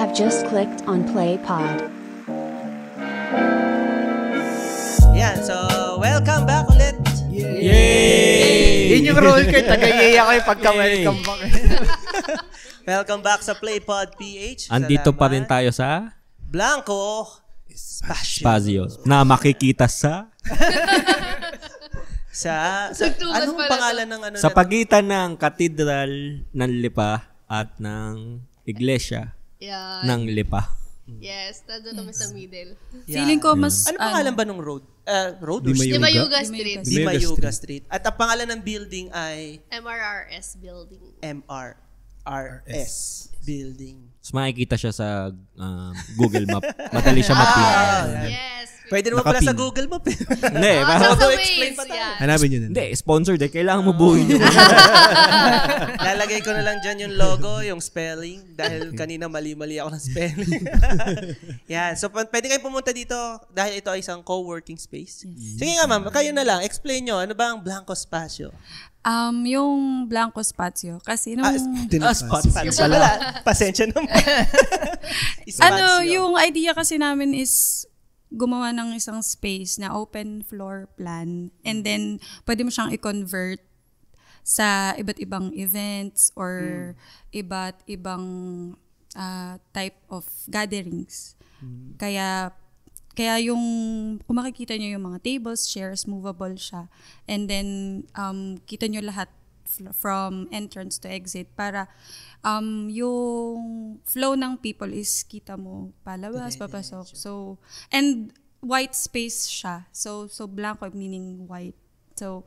have just clicked on Play Pod. Yan, so welcome back ulit. Yay! Yun yung role ko, tagayaya kayo pagka-welcome back. Welcome back sa PlayPod PH. Andito pa rin tayo sa Blanco Spazio na makikita sa anong pangalan ng ano? sa pagitan ng Katedral ng Lipa at ng Iglesia ng Lipa. Yes, nandun kami sa middle. Feeling ko mas... Ano pangalan ba ng road? Road or Di street? Mayuga Street. Di Mayuga Street. At ang pangalan ng building ay MRRS Building. MRRS Building. Mas makikita siya sa Google Map. Madali siya mapili. Yes. Pwede naman pala sa Google Map. Hindi, Sa explain Waze, pa tayo. yan. Hanapin nyo na. hindi, sponsored eh. Kailangan mo buuin yun. Lalagay ko na lang dyan yung logo, yung spelling. Dahil kanina mali-mali ako ng spelling. Yan. So, pwede kayo pumunta dito dahil ito ay isang co-working space. Sige nga ma'am, kayo na lang. Explain nyo. Ano ba ang Blanco Spazio? Yung Blanco Spazio. Kasi nung... Spazio pala. Pasensya naman. yung idea kasi namin is gumawa ng isang space na open floor plan and then pwede mo siyang i-convert sa iba't ibang events or iba't ibang type of gatherings. Kaya yung kung makikita nyo yung mga tables, chairs, movable siya. And then kita nyo lahat from entrance to exit para yung flow ng people is kita mo palabas, papasok. So, and white space siya. So blanco meaning white. So,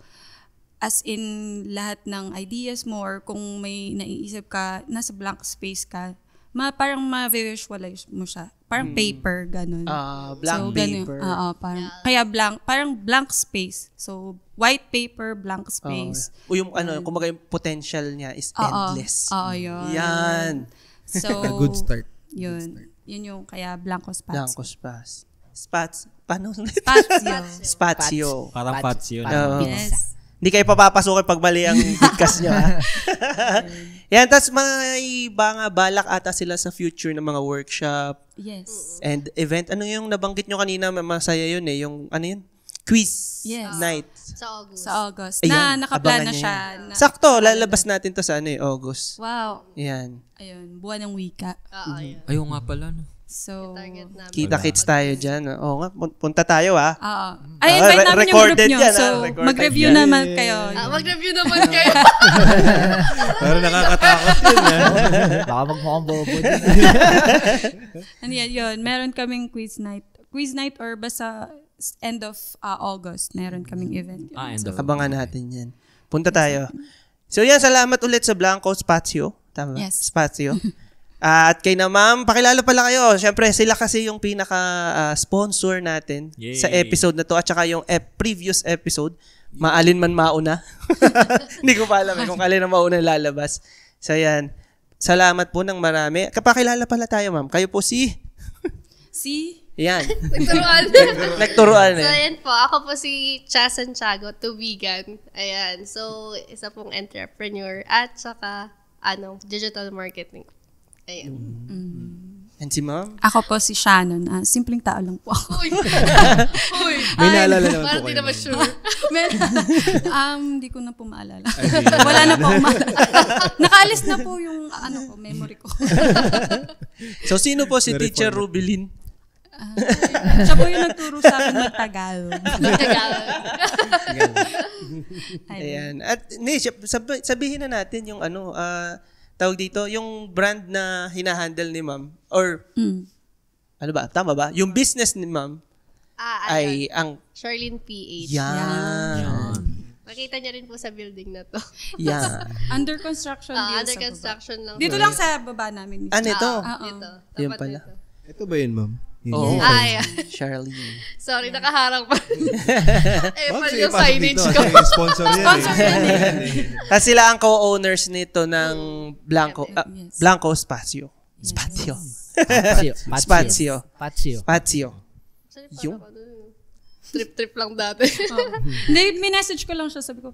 as in lahat ng ideas mo or kung may naiisip ka, nasa blank space ka, parang ma-visualize mo siya. Parang paper, ganun. Blank paper. Kaya parang blank space. So, white paper, blank space. O yung kumbaga yung potential niya is endless. Yun. Yan. So, A good start. Yun. Yun yung kaya Blanco Spazio. Blanco Spaz. Paano? Spazio. Parang fats yun. Yes. Hindi kayo papapasukin pag mali ang bigkas nyo. Yan, tapos may balak ata sila sa future ng mga workshop Yes. and event. Ano yung nabanggit nyo kanina? Masaya yun eh. Yung ano yun? Quiz night. Sa Sa August. August. Ayan, Nakaplan abangan na nyo siya. yan. Sakto, lalabas natin to sa August. Wow. Yan. Ayun, buwan ng wika. Yun. Ayaw nga pala. No? So, Target namin. Kita-kits tayo dyan. Oo nga, punta tayo ay, invite namin yung recorded group nyo. yan, So, recorded mag-review yan. naman kayo. Mag-review naman kayo. Pero nakakatakot yun. Baka magmukhang bobo din. Ano yun, meron kaming quiz night. Quiz night or basta end of August, meron kaming event. End of Abangan natin yan. Punta tayo. So yan, salamat ulit sa Blanco Spazio. Tama ba? Yes. Spazio. At kay na ma'am, pakilala pala kayo. Siyempre, sila kasi yung pinaka-sponsor natin sa episode na to at saka yung previous episode. Maalin man mauna. Hindi ko pa alam kung alin ang mauna lalabas. So yan. Salamat po ng marami. Kapakilala pala tayo ma'am. Kayo po yan. Nagturuan So, ayan po. Ako po si Cha Santiago, Tubigan. Ayan. So, isa pong entrepreneur at saka, digital marketing. Ayan. And si ma'am? Ako po si Shannon. Simpleng tao lang po ako. Uy! May naalala naman po Parang kayo. di naman sure. Hindi ko na po maalala. Wala na po maalala. Nakaalis na po yung memory ko. So, sino po si Teacher Rubilin? Siya po yung nagturo sa akin magtagal. Ayan. At sabihin na natin yung tawag dito, yung brand na hinahandle ni ma'am or ano ba? Tama ba? Yung business ni ma'am ay ang Charlene PH. yan. Makita niya rin po sa building na to. Yan. Under construction. Under construction lang. Dito lang sa baba namin. Ano ito? Dito. Yun Tapat pala. dito. Ito ba yun, ma'am? Oo. Yeah. Charlene. Sorry, nakaharang pa. Pala yung Pasok signage dito, ko. kasi sponsor yan. Kasi sila ang co-owners nito ng Blanco Spazio. Spazio. Yung? Trip lang dati. Hindi, minessage ko lang siya. Sabi ko,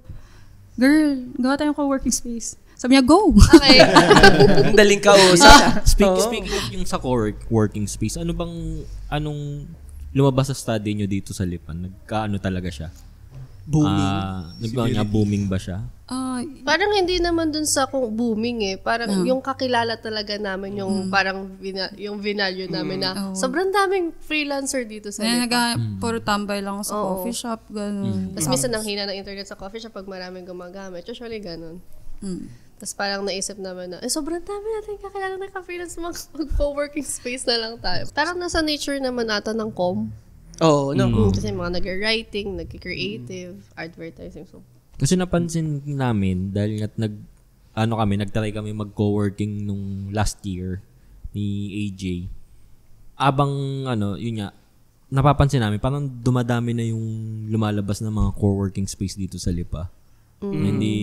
girl, gawa tayong co-working space. Sabi niya, go! Okay. Ang daling kausap. Speaking of yung sa working space, anong lumabas sa study nyo dito sa Lipan? Nagkaano talaga siya? Booming. Booming ba siya? Parang hindi naman dun sa kung booming eh. Parang yung kakilala talaga namin yung parang yung vinalyo namin na sobrang daming freelancer dito sa Lipa. Puro tambay lang sa coffee shop, gano'n. Tapos minsan ang hina ng internet sa coffee shop pag maraming gumagamit. Usually ganun. Tapos parang naisip naman na, sobrang dami natin kakilala na ka-freelance, mag-co-working space na lang tayo. Parang nasa nature naman ata ng Oo, no. Kasi mga nag-writing, nag-creative, advertising. So. Kasi napansin namin, dahil nagtry kami mag-co-working nung last year ni AJ. Yun nga, napapansin namin, parang dumadami na yung lumalabas ng mga co-working space dito sa Lipa. Hindi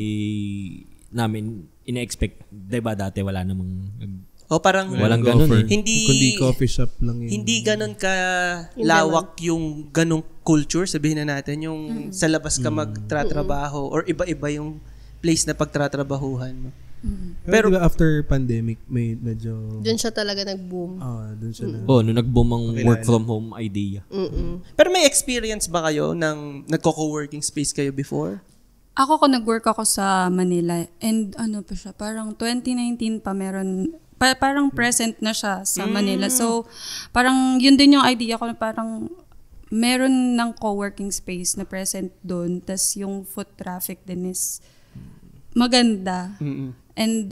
namin ina-expect, diba dati wala namang parang walang ganun eh. Kundi coffee shop lang yun. Hindi ganun ka lawak yung ganung culture, sabihin na natin, yung sa labas ka magtratrabaho or iba-iba yung place na pagtratrabahuhan mo. Pero diba after pandemic, may medyo... Doon siya talaga nag-boom. Doon siya na... nung nag-boom ang work from home idea. Pero may experience ba kayo ng nagko-co-working space kayo before? Ako nag-work ako sa Manila and pa siya, parang 2019 pa meron, parang present na siya sa Manila. So, parang yun din yung idea ko na parang meron ng co-working space na present doon, tas yung foot traffic din is maganda. And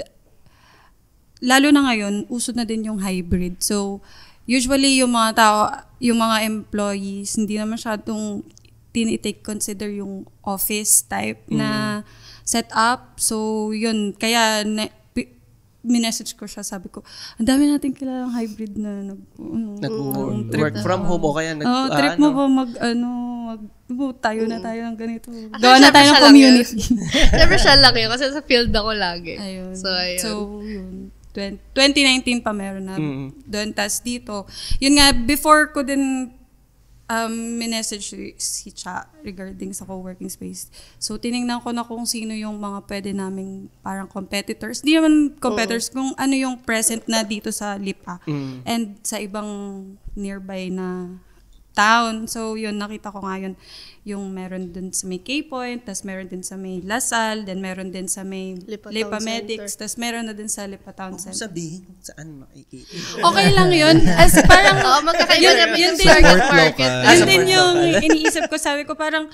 lalo na ngayon, uso na din yung hybrid. So, usually yung mga tao, yung mga employees, hindi na masyadong tinitake consider yung office type na setup. So, yun. Kaya, minessage ko siya, sabi ko, ang dami natin kilalang hybrid na work from home o kaya trip mo ba tayo na tayo ng ganito. Gawa na tayo ng community. Siyempre siya lang yun kasi sa field ako lagi. Ayun. So, ayun. So, yun. 2019 pa meron na doon. Tas dito. Yun nga, before ko din minessage si Cha regarding sa co-working space. So, tinignan ko na kung sino yung mga pwede naming parang competitors. Di naman competitors, kung ano yung present na dito sa Lipa. And sa ibang nearby na town. So, yun, nakita ko nga yun. Yung meron dun sa may K-Point, tas meron din sa may Lasal, then meron din sa may Lipa Medics, tas meron na din sa Lipa Town Center. Sabihin kung saan makikita. Okay lang yun. As parang, magkakaiba naman yung din, target market. Yun din yung iniisip ko. Sabi ko parang,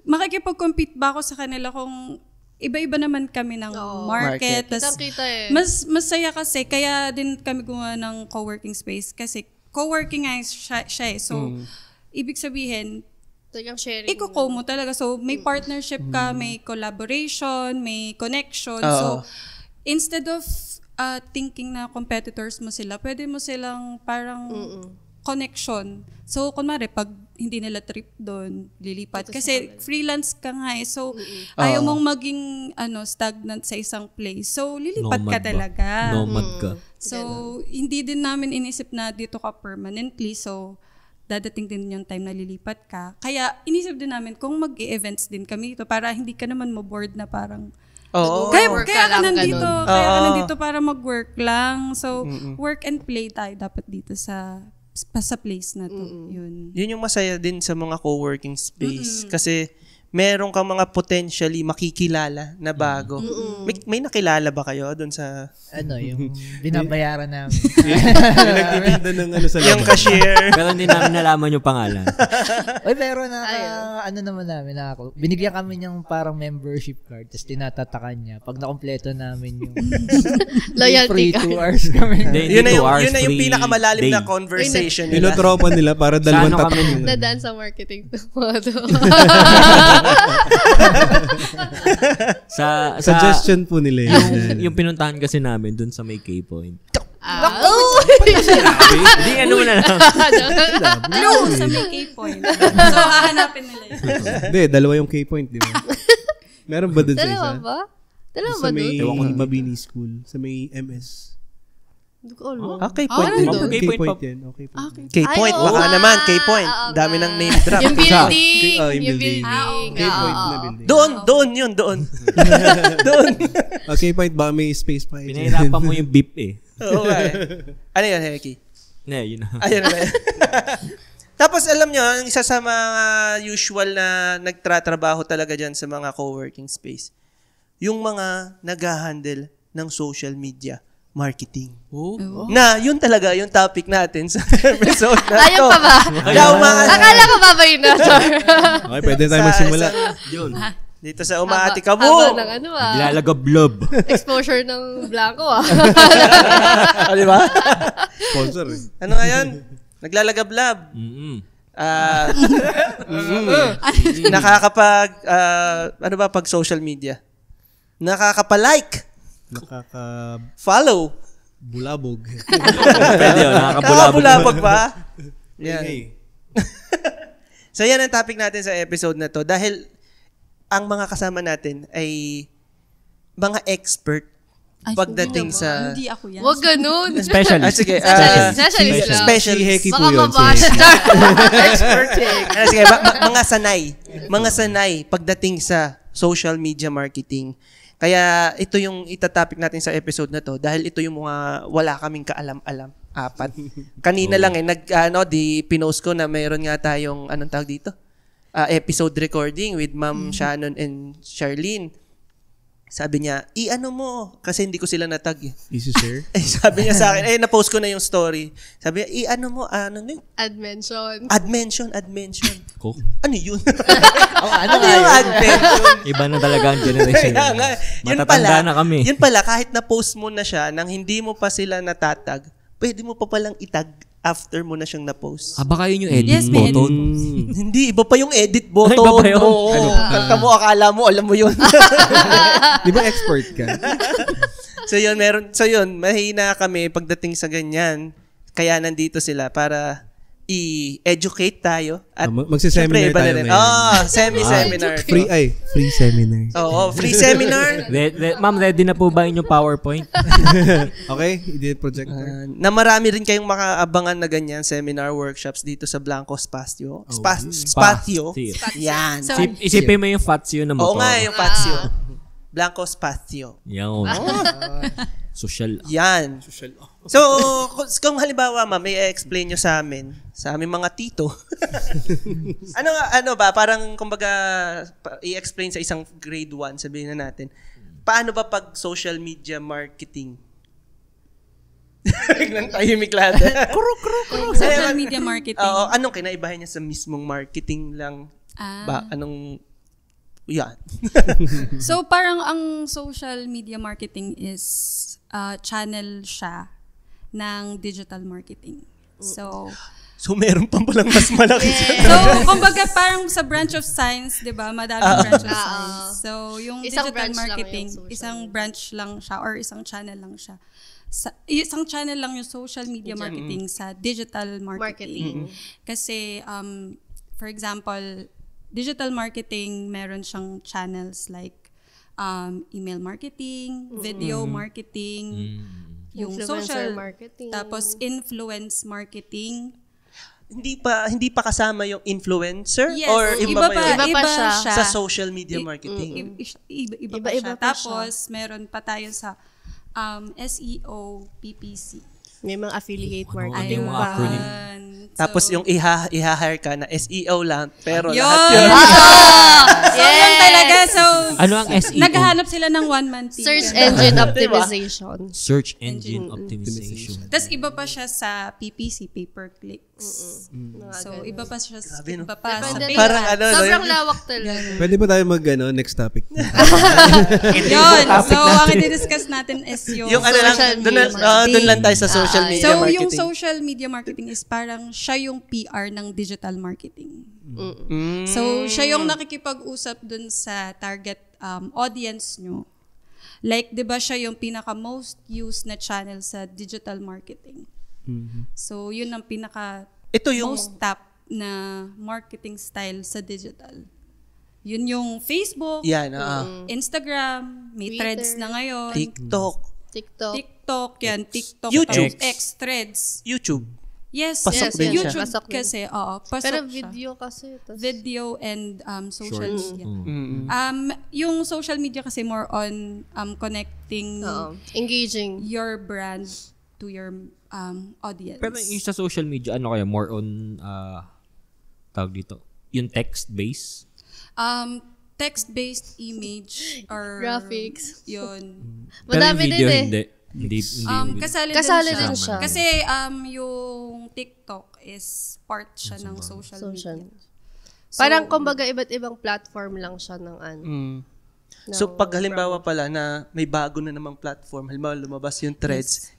makikipag-compete ba ako sa kanila kung iba-iba naman kami ng market. Kitang-kita eh. Mas masaya kasi, kaya din kami gumawa ng co-working space. Kasi co-working nga siya eh. So, ibig sabihin, iko-co mo talaga. So, may partnership ka, may collaboration, may connection. So, instead of thinking na competitors mo sila, pwede mo silang parang connection. So, kunwari, pag hindi nila trip doon, lilipat. Kasi freelance ka nga eh. So, ayaw mong maging stagnant sa isang place. So, lilipat ka talaga. Nomad ka. So, hindi din namin inisip na dito ka permanently. So, dadating din yung time na lilipat ka. Kaya, inisip din namin kung mag-e-events din kami dito para hindi ka naman maboard na parang kaya ka nandito para mag-work lang. So, work and play tayo dapat dito sa place na to. Yun yung masaya din sa mga co-working space. Kasi meron kang mga potentially makikilala na bago. May nakilala ba kayo doon sa... yung binabayaran namin. Yung nagtitinda ng sa labas. Yung cashier. Pero hindi namin nalaman yung pangalan. Pero naman namin ako. Binigyan kami niyang parang membership card, tapos tinatatakan niya. Pag nakompleto namin yung loyalty free 2 hours kami. Yun na yung pinakamalalim na conversation nila. Pinotropa nila para dalawang tatlo. Nadaan sa marketing to. Suggestion po nila yung pinuntahan kasi namin dun sa may K-Point. Hindi, ano na lang. Clue sa may K-Point. So, hahanapin nila yun. Hindi, dalawa yung K-Point, di ba? Meron ba dun sa isa? Dalawa ba Sa may dun? Mabini School. Sa may MS. Hindi ko alam. Okay, Ah, point ano din. doon? Okay, K-point point yan. Okay point. Okay. K-point. Ay, oo Baka nga. naman, K-point. Oo Dami nga. ng name drop. Yung building. yung Yung building. building. K-point Oo. na building. Doon yun, doon. Doon. K-point ba may space pa? Pinahirapan mo yung beep eh. Oo nga eh. Ano yun, Heki? Yun na. Ayun na. Tapos alam nyo, ang isa sa mga usual na nagtratrabaho talaga dyan sa mga co-working space, yung mga nag-handle ng social media marketing. Na yun talaga yung topic natin sa episode na to. Ayaw pa ba? Akala ko ba ba yun na? Okay, pwede tayo magsimula. Yun. Dito sa Umaati Ka Haba Mo. ng ano Naglalagablob. Exposure ng Blanco Di ba? Sponsor eh. Ano nga yun? Naglalagablab. Nakakapag, ano ba pag social media? Nakakapalike. Follow. Bulabog. Pwede yun, nakakabulabog. Nakakabulabog pa. Yan. Hey. So yan ang topic natin sa episode na to. Dahil ang mga kasama natin ay mga expert pagdating sa... Hindi ako yan. Huwag ganun. Specialist. Sige. Specialist lang. Special. Si Heki Baka po yun. mabash. Expert. Sige, mga sanay. Mga sanay pagdating sa social media marketing. Kaya ito yung itatopic natin sa episode na to dahil ito yung mga wala kaming kaalam-alam. 4. Kanina lang pinost ko na mayroon nga tayong, anong tawag dito? Episode recording with Ma'am Shannon and Charlene. Sabi niya, i-ano mo? Kasi hindi ko sila natag. Easy share. Sabi niya sa akin, na-post ko na yung story. Sabi niya, i-ano mo? Ano yun? Add mention. Add mention. Cool. Ano yun? Ano ano yung add mention? Iba na talaga ang generation. Kaya nga, yun Matatanda pala, na kami. Yun pala, kahit na-post mo na siya nang hindi mo pa sila natatag, pwede mo pa palang itag after mo na siyang na-post. Baka yun yung edit Yes, may button. Hindi, iba pa yung edit button. Iba pa yun? Oo. Kanta mo, akala mo, alam mo yun. Di ba expert ka? So yun, mahina kami pagdating sa ganyan. Kaya nandito sila para i-educate tayo. At Magsiseminar syempre, iba na tayo rin. ngayon. Semi-seminar. Free seminar. Oo, free seminar. Ma'am, ready na po ba inyong PowerPoint? Okay? I-did projector. Na marami rin kayong makaabangan na ganyan seminar workshops dito sa Blanco Spatio. Spatio. Yan. So, Isipin mo yung Fazio na motor. Oo nga, yung Spatio. Blanco Spatio. Yan. Social. Yan. So, kung halimbawa, ma'am, may explain nyo sa amin, sa aming mga tito. ano ba, parang, kumbaga, i-explain sa isang grade 1, sabihin na natin, paano ba pag social media marketing? Nang tahimik lahat. social media marketing. Oo, anong kinaibahan niya sa mismong marketing lang? Ba? Anong, yan. So parang ang social media marketing is channel siya ng digital marketing. So meron pang palang mas malaki. kumbaga parang sa branch of science, 'di ba? Madaming branch of science. So yung Isang digital branch lang marketing, yung social isang branch lang siya or isang channel lang siya. Isang channel lang yung social media marketing sa digital marketing. Kasi for example, digital marketing, meron siyang channels like email marketing, video marketing, yung Influencer social marketing. Tapos influence marketing. Hindi pa kasama yung influencer? Yes, Or iba ba yun? Iba pa siya. Sa social media marketing? Iba pa Iba siya. pa siya. Tapos meron pa tayo sa SEO, PPC. May mga affiliate Ano marketing yung mga pa. acronym? Tapos yung i-hire ka na SEO lang, pero Yun! lahat yun. So, yun talaga. So, Ano ang SEO? naghahanap sila ng one-man team. Search engine optimization. Search Engine Optimization. Tapos iba pa siya sa PPC, pay-per-clicks. So, iba pa siya sa Depende Parang lahat. ano, Sobrang no? lawak talaga. Pwede ba tayo next topic? Yun. So, ang i-discuss natin is yung Yung ano lang, Social doon media marketing. lang tayo sa social media So, marketing. yung social media marketing is parang siya yung PR ng digital marketing. So, siya yung nakikipag-usap dun sa target audience nyo. Like, di ba siya yung pinaka-most used na channel sa digital marketing. So, yun ang Ito yung most top na marketing style sa digital. Yun yung Facebook, yan, Instagram, may Twitter, threads na ngayon. TikTok. TikTok. TikTok, YouTube. X Threads. YouTube. Yes, Pasok yes, din siya. YouTube Pasok din. kasi, pasok Pero siya. video kasi. Video and social media. Mm-mm. Yung social media kasi more on connecting Engaging. your brand to your audience. Pero yung sa social media, ano kaya? More on, tawag dito, yung text-based? Text-based image or Graphics. Yun. Pero yung Madami video, din eh. hindi. Hindi Kasali din din siya. Kasi yung TikTok is part siya ng social media. Parang kumbaga iba't ibang platform lang siya ng ano. So pag halimbawa pala na may bago na namang platform, halimbawa lumabas yung Threads,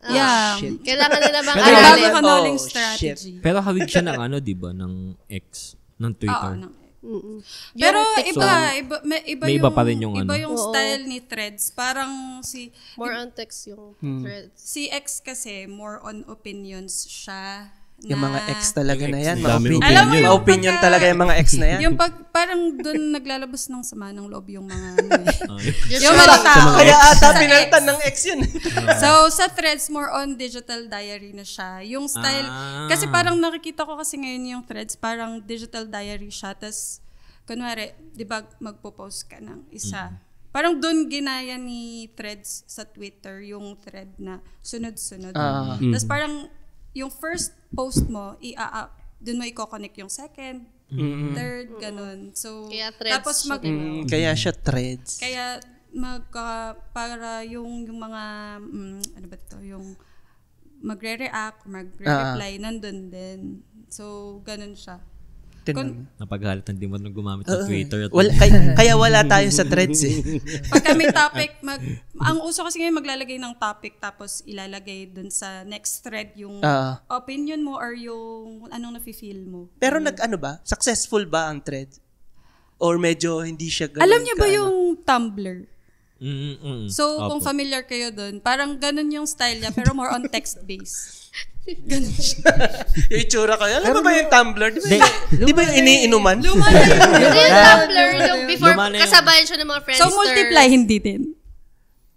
Kailangan nila bang Ay, bago aralin. ka na uling shit. strategy. Pero hawig siya ng ano, di ba? Ng X, ng Twitter. Pero TikTok. Iba pa rin yung iba ano. yung style ni Threads. Parang More on text yung threads. si X kasi more on opinions siya. yung mga ex talaga na yan, mga Daming opinion. Alam mo yung Mga opinion talaga yung mga ex na yan. Yung parang doon naglalabas ng sama ng loob yung mga Just yung really- mga tao. Kaya ata Sa pinalitan X. ng ex yun. So, sa Threads, more on digital diary na siya. Yung style, kasi parang nakikita ko kasi ngayon yung Threads, parang digital diary siya. Tapos, kunwari, di ba magpo-post ka ng isa. Parang doon ginaya ni Threads sa Twitter, yung thread na sunod-sunod. Tapos parang, yung first post mo, doon mo i-connect yung second, third, ganun. So, Kaya Threads tapos siya, diba? Kaya siya Threads. kaya para yung mga ano ba ito, yung magre-react, magre-reply nandun din. So ganun siya. Napaghalitan din mo nung gumamit ng Twitter. At Kaya wala tayo sa Threads eh. Pagka may topic, ang uso kasi ngayon maglalagay ng topic tapos ilalagay dun sa next thread yung opinion mo or yung anong nafe-feel mo. Pero nag-ano ba? Successful ba ang Threads? Or medyo hindi siya ganun? Alam niyo ba yung Tumblr? So, Opo. kung familiar kayo dun, parang ganun yung style niya pero more on text-based. Ganun siya. Yung itsura ko. Alam mo ba yung Tumblr? Di ba yung iniinuman? Luma na yun. Hindi yung Tumblr, yung before Luma na yun. kasabayan siya ng mga Friendster. So, multiply, hindi din.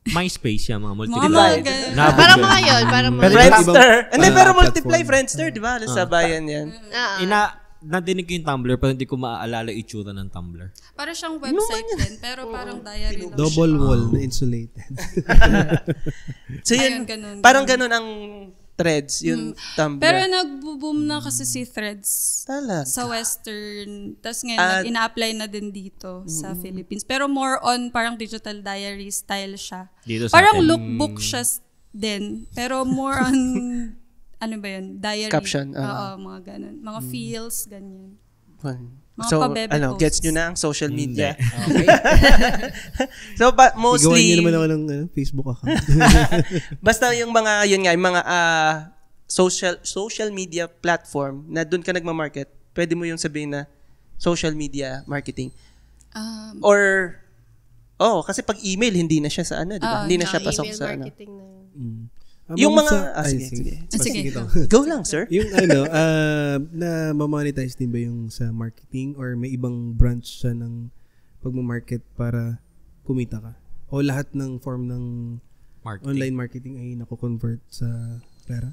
MySpace siya, mga Mga multiply. ganun. Parang mga yun. Parang mga Friendster. Hindi, pero platform. multiply Friendster, di ba? Sabayan yan. Nadinig ko yung Tumblr pero hindi ko maaalala yung itsura ng Tumblr. Para siyang website din, pero parang diary lang. Double wall na insulated. So Ayun, yun, ganun, parang ganun ang Threads, yung Tumblr. Pero nagbo-boom na kasi si Threads Talaga. sa Western. Tapos ngayon, ina-apply na din dito sa Philippines. Pero more on parang digital diary style siya. Dito sa Parang atin. lookbook siya din. Pero more on, ano ba yun? Diary. Caption, Oo, mga ganun. Mga feels, ganyan. Mga So, pabebe posts. gets nyo na ang social media. Okay. So, Igawan nyo mostly, naman ako ng Facebook account. basta yung mga, yun nga, yung mga social media platform na doon ka nagmamarket, pwede mo yung sabihin na social media marketing. Or, kasi pag email, hindi na siya sa ano, di ba? Hindi na siya pasok email sa ano. marketing na yun. Yung mga, sige. Sige. Go lang, sir. Yung na mamonetize din ba yung sa marketing or may ibang branch siya ng pagmamarket para kumita ka? O lahat ng form ng online marketing ay nako-convert sa pera?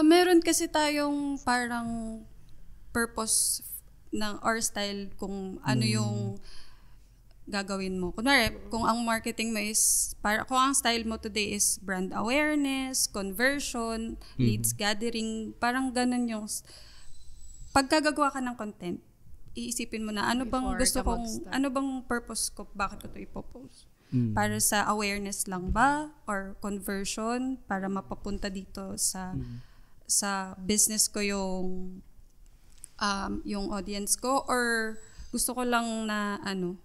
Meron kasi tayong parang purpose ng our style kung ano yung gagawin mo. Kunwari, kung ang marketing mo is, kung ang style mo today is brand awareness, conversion, leads gathering, parang ganun yung, pagkagagawa ka ng content, iisipin mo na ano bang ano bang purpose ko, bakit ko ito ipopost? Para sa awareness lang ba? Or conversion? Para mapapunta dito sa business ko yung audience ko? Or gusto ko lang na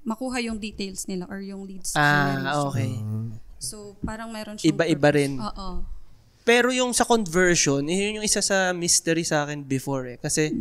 makuha yung details nila or yung leads generation. Okay. So, parang meron siyang Iba-iba purpose. rin. Oo. Pero yung sa conversion, yun yung isa sa mystery sa akin before eh. Kasi,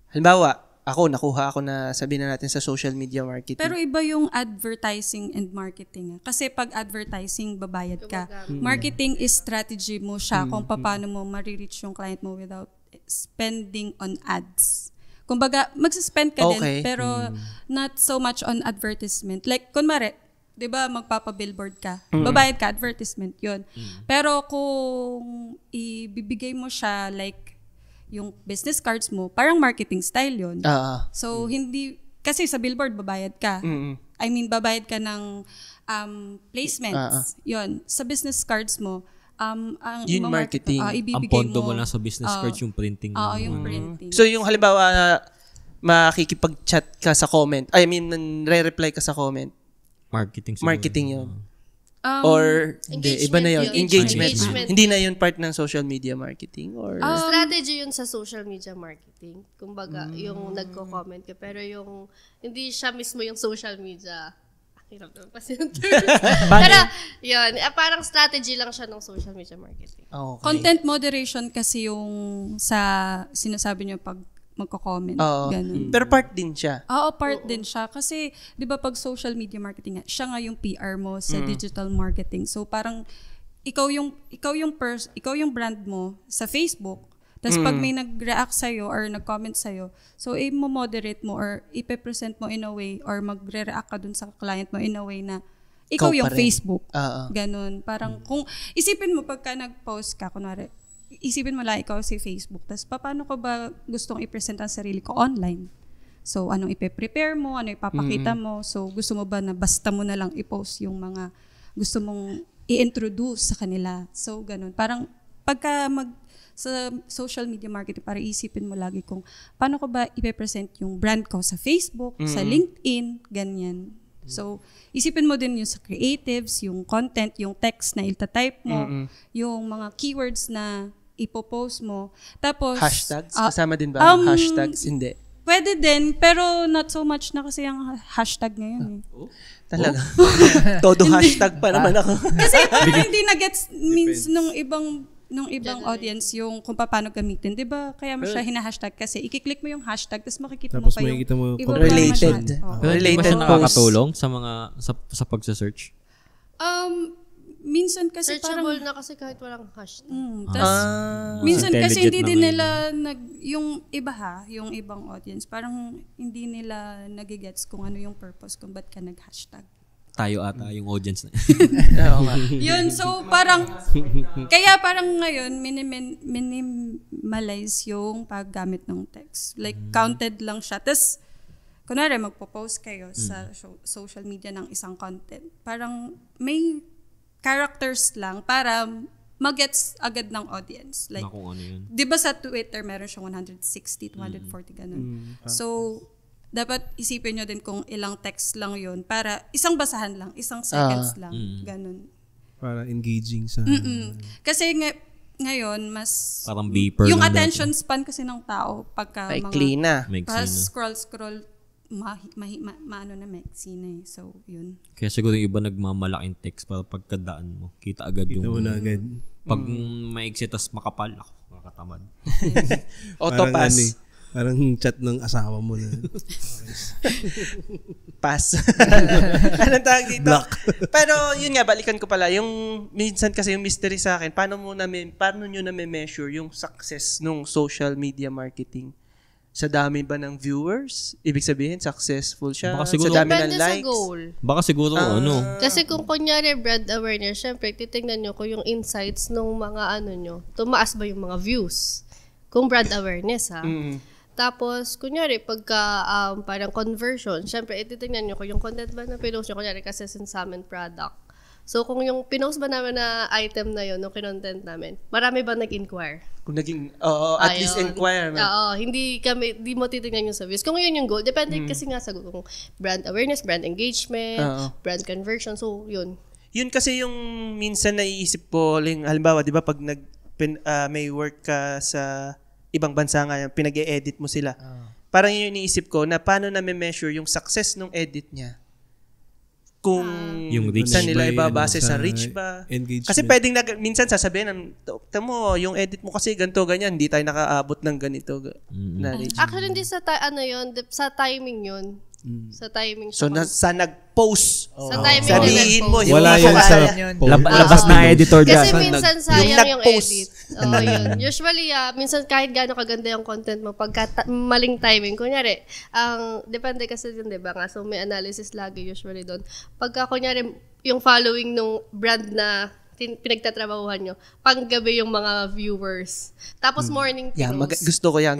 halimbawa, nakuha ako na sabihin na natin sa social media marketing. Pero iba yung advertising and marketing. Kasi pag advertising, babayad ka. Marketing is strategy mo siya kung paano mo ma-reach yung client mo without spending on ads. Kumbaga, magsuspend ka din, pero not so much on advertisement. Like, kunwari, 'di ba, magpapa-billboard ka. Babayad ka, advertisement 'yon. Pero kung ibibigay mo siya like yung business cards mo, parang marketing style 'yon. So hindi kasi sa billboard babayad ka. I mean, babayad ka ng placements. 'Yon. Sa business cards mo, ang yun marketing. Ang ibibigay pondo mo lang sa business cards, yung printing. yung printing. So yung halimbawa, makikipag-chat ka sa comment, I mean, re-reply ka sa comment, Marketing siguro. marketing yun. Or, hindi, iba na yun. Engagement. Engagement. Hindi na yun part ng social media marketing? Or Strategy yun sa social media marketing. Kumbaga, yung nagko-comment ka. Pero yung, hindi siya mismo yung social media. Hirap naman kasi yung terms. Pero, yun. Parang strategy lang siya ng social media marketing. okay. Content moderation kasi yung sa sinasabi niyo pag magko-comment. Ganun. Pero part din siya. Oo, part din siya. Kasi, di ba pag social media marketing, siya nga yung PR mo sa digital marketing. So, parang, ikaw yung brand mo sa Facebook. Tapos pag may nag-react sa'yo or nag-comment sa'yo, so, i-moderate mo or ipe-present mo in a way or magre-react ka dun sa client mo in a way na ikaw yung Facebook. Ganun. Parang, kung isipin mo pagka nag-post ka, kunwari, isipin mo lang ikaw si Facebook. Tapos, paano ko ba gustong i-present ang sarili ko online? So, anong ipe-prepare mo? Ano ipapakita mo? So, gusto mo ba na basta mo na lang i-post yung mga gusto mong i-introduce sa kanila? So, ganun. Parang, pagka sa social media marketing, para isipin mo lagi kung paano ko ba ipe-present yung brand ko sa Facebook, sa LinkedIn, ganyan. So, isipin mo din yung sa creatives, yung content, yung text na itatype mo, yung mga keywords na ipopost mo. Tapos, Hashtags? Kasama din ba? Hashtags? Hindi. Pwede din, pero not so much na kasi ang hashtag ngayon. Talaga. Todo hashtag pa naman ako. Kasi parang hindi na-gets means nung ibang audience yung kung paano gamitin. Di ba? Kaya mo siya hina-hashtag kasi i-click mo yung hashtag tapos makikita Tapos mo pa yung makikita mo iba pa related. naman. Oo. Pero hindi ba Related siya post. nakakatulong sa mga, sa pagsa-search? Minsan kasi Searchable parang na kasi kahit walang hashtag. minsan kasi hindi Intelligent din na nila yung iba yung ibang audience parang hindi nila nagigets kung ano yung purpose kung ba't ka nag-hashtag. Tayo ata yung audience na. Yun, so parang kaya parang ngayon minimalize yung paggamit ng text. Like counted lang siya. Tapos kunwari magpo-post kayo sa social media ng isang content. Parang may characters lang para magets agad ng audience. Like, Na kung ano yun. di ba sa Twitter meron siyang 160, 240, ganun. So, dapat isipin nyo din kung ilang text lang yun para isang basahan lang, isang seconds lang, ganun. Para engaging sa... Kasi ngayon, mas... Parang beeper yung lang attention span kasi ng tao pagka Maikli na. scroll, maano na maiksi na eh. So, yun. Kaya siguro yung iba nagmamalaking text para pagkadaan mo. Kita agad Kita mo yung... na agad. Pag maiksi tas makapal, ako, makatamad. Autopass. Parang chat ng asawa mo na. Pass. Anong tawag dito? Pero yun nga, balikan ko pala. Yung minsan kasi yung mystery sa akin, paano nyo na-measure yung success nung social media marketing? Sa dami ba ng viewers? Ibig sabihin, successful siya? Baka siguro- Sa dami Depende ng sa likes? goal. Baka siguro, Kasi kung kunyari brand awareness, syempre, titignan nyo kung yung insights ng mga nyo, tumaas ba yung mga views? Kung brand awareness, ha? Tapos, kunyari, pagka parang conversion, syempre, ititignan nyo kung yung content ba na pinost nyo, kunyari, kasi sa amin product. So, kung yung pinost ba namin na item na yun, no kinontent namin, marami ba nag-inquire? Kung naging, at least inquire. Oo, hindi mo titignan yung sa views. Kung yun yung goal, depende kasi nga sa kung brand awareness, brand engagement, brand conversion, so yun. Yun kasi yung minsan naiisip ko, halimbawa, di ba, pag may work ka sa ibang bansa nga, pinag-e-edit mo sila. Parang yun yung iniisip ko na paano na measure yung success ng edit niya. Kung Yung reach saan nila ba, ibabase sa sa reach ba. engagement. Kasi pwedeng minsan sasabihin, tamo, yung edit mo kasi ganito, ganyan, hindi tayo nakaabot ng ganito na reach. Actually, hindi sa sa timing yun. Sa timing. So, sa nag-post Sa timing na Sabihin mo, nag-post. Wala yun sa Kasalanan yun. post. Labas na editor Kasi dyan. minsan Yung sayang yung nag-post. edit. Oo, yun. Usually, minsan kahit gaano kaganda yung content mo, pagka maling timing, kunyari, depende kasi yun, diba nga? So, may analysis lagi usually doon. Pagka, kunyari, yung following nung brand na pinagtatrabahuhan nyo, panggabi yung mga viewers. Tapos morning Yeah, pinost. gusto ko yan.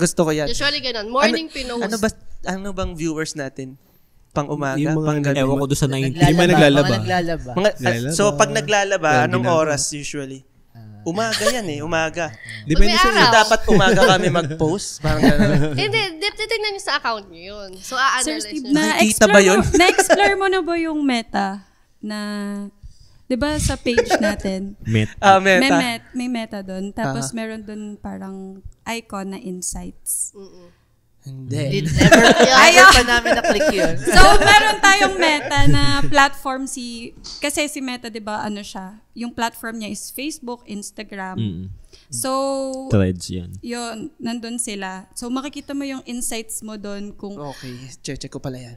Usually ganun. Morning pinost. Ano bang viewers natin? Pang umaga, Yung mga pang gabi? Ewan ko doon sa 90. Hindi man naglalaba. Mga naglalaba. Mga, so, pag naglalaba, Walang anong ginagawa. oras usually? Umaga yan umaga. Depende May sa araw. So, dapat umaga kami mag-post. Parang gano'n. Hindi, titignan nyo sa account nyo yun. So, Sir a-analyze Steve, nyo. Nakikita ba yun? Na-explore mo na ba yung meta na, di ba sa page natin, Met. Meta. may meta doon. Tapos meron doon parang icon na insights. Hindi. Never pa namin na-click yun. So, meron tayong meta na platform kasi si Meta, di ba, ano siya, yung platform niya is Facebook, Instagram. So, Threads yan. yun, nandun sila. So, makikita mo yung insights mo doon kung, Okay, check ko pala yan.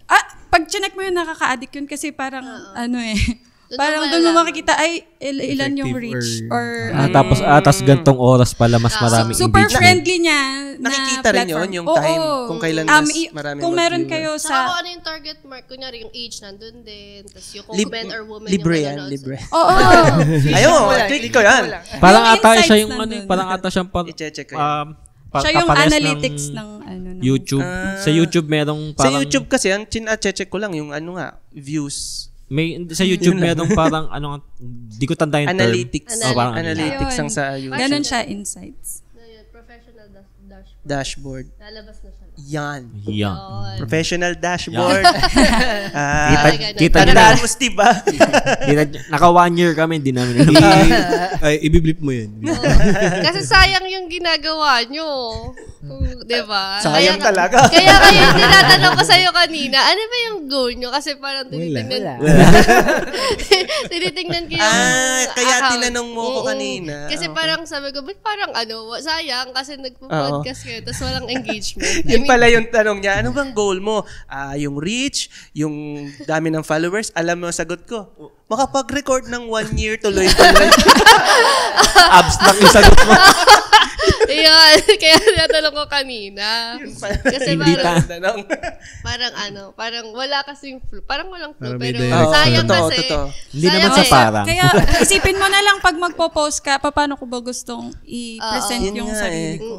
pag chinek mo yun, nakaka-addict yun kasi parang, Doon parang mo doon mo malalaman. makikita, ilan yung Effective reach or- or Tapos gantong oras pala mas maraming super engagement. friendly niya na Nakikita rin platform. yun, yung time, kung kailan mas maraming kung meron mag-viewer. kayo Saka kung sa ano yung target mark, kunyari yung age nandun din, tapos yung kung Lib- men or woman libre yung yan, manonood. libre. Oo. Ayun, click ko yan. Parang Yung ata siya insights yung nandun. parang ata siyang I-check ko yan. Siya yung analytics ng YouTube. Sa YouTube merong Sa parang YouTube kasi, ang check ko lang yung views. sa YouTube merong parang di ko tanda yung Analytics. term. Parang Analytics Ayun. ang sa YouTube. Ganon siya, insights. Professional dashboard. Dashboard. Lalabas na siya. Yan. Yeah. Professional dashboard. Kita Tandaan mo, Steve, ba? Naka 1 year kami, hindi namin Ay, ibiblip mo yun. Kasi sayang yung ginagawa nyo. Diba? Sayang Kaya- talaga. Kaya tinatanong ko sa'yo kanina, ano ba yung goal nyo? Kasi parang tinitingnan tinitingnan ko yung kaya account. tinanong mo ko kanina. Kasi parang sabi ko, ba't parang sayang kasi nagpo-podcast kayo tapos walang engagement. Yun pala yung tanong niya, ano bang goal mo? Yung reach, yung dami ng followers. Alam mo, sagot ko, makapag-record ng 1 year tuloy-tuloy. abstract yung sagot mo. Ayun, kaya tinatanong ko kanina. Kasi Hindi parang wala kasing flow. Parang walang flow. Parang may Pero direct. sayang Totoo, kasi. totoo. Hindi sayang naman sa eh. parang. Kaya isipin mo na lang pag magpo-post ka, paano ko ba gustong i-present Yun yung nga sarili eh. ko.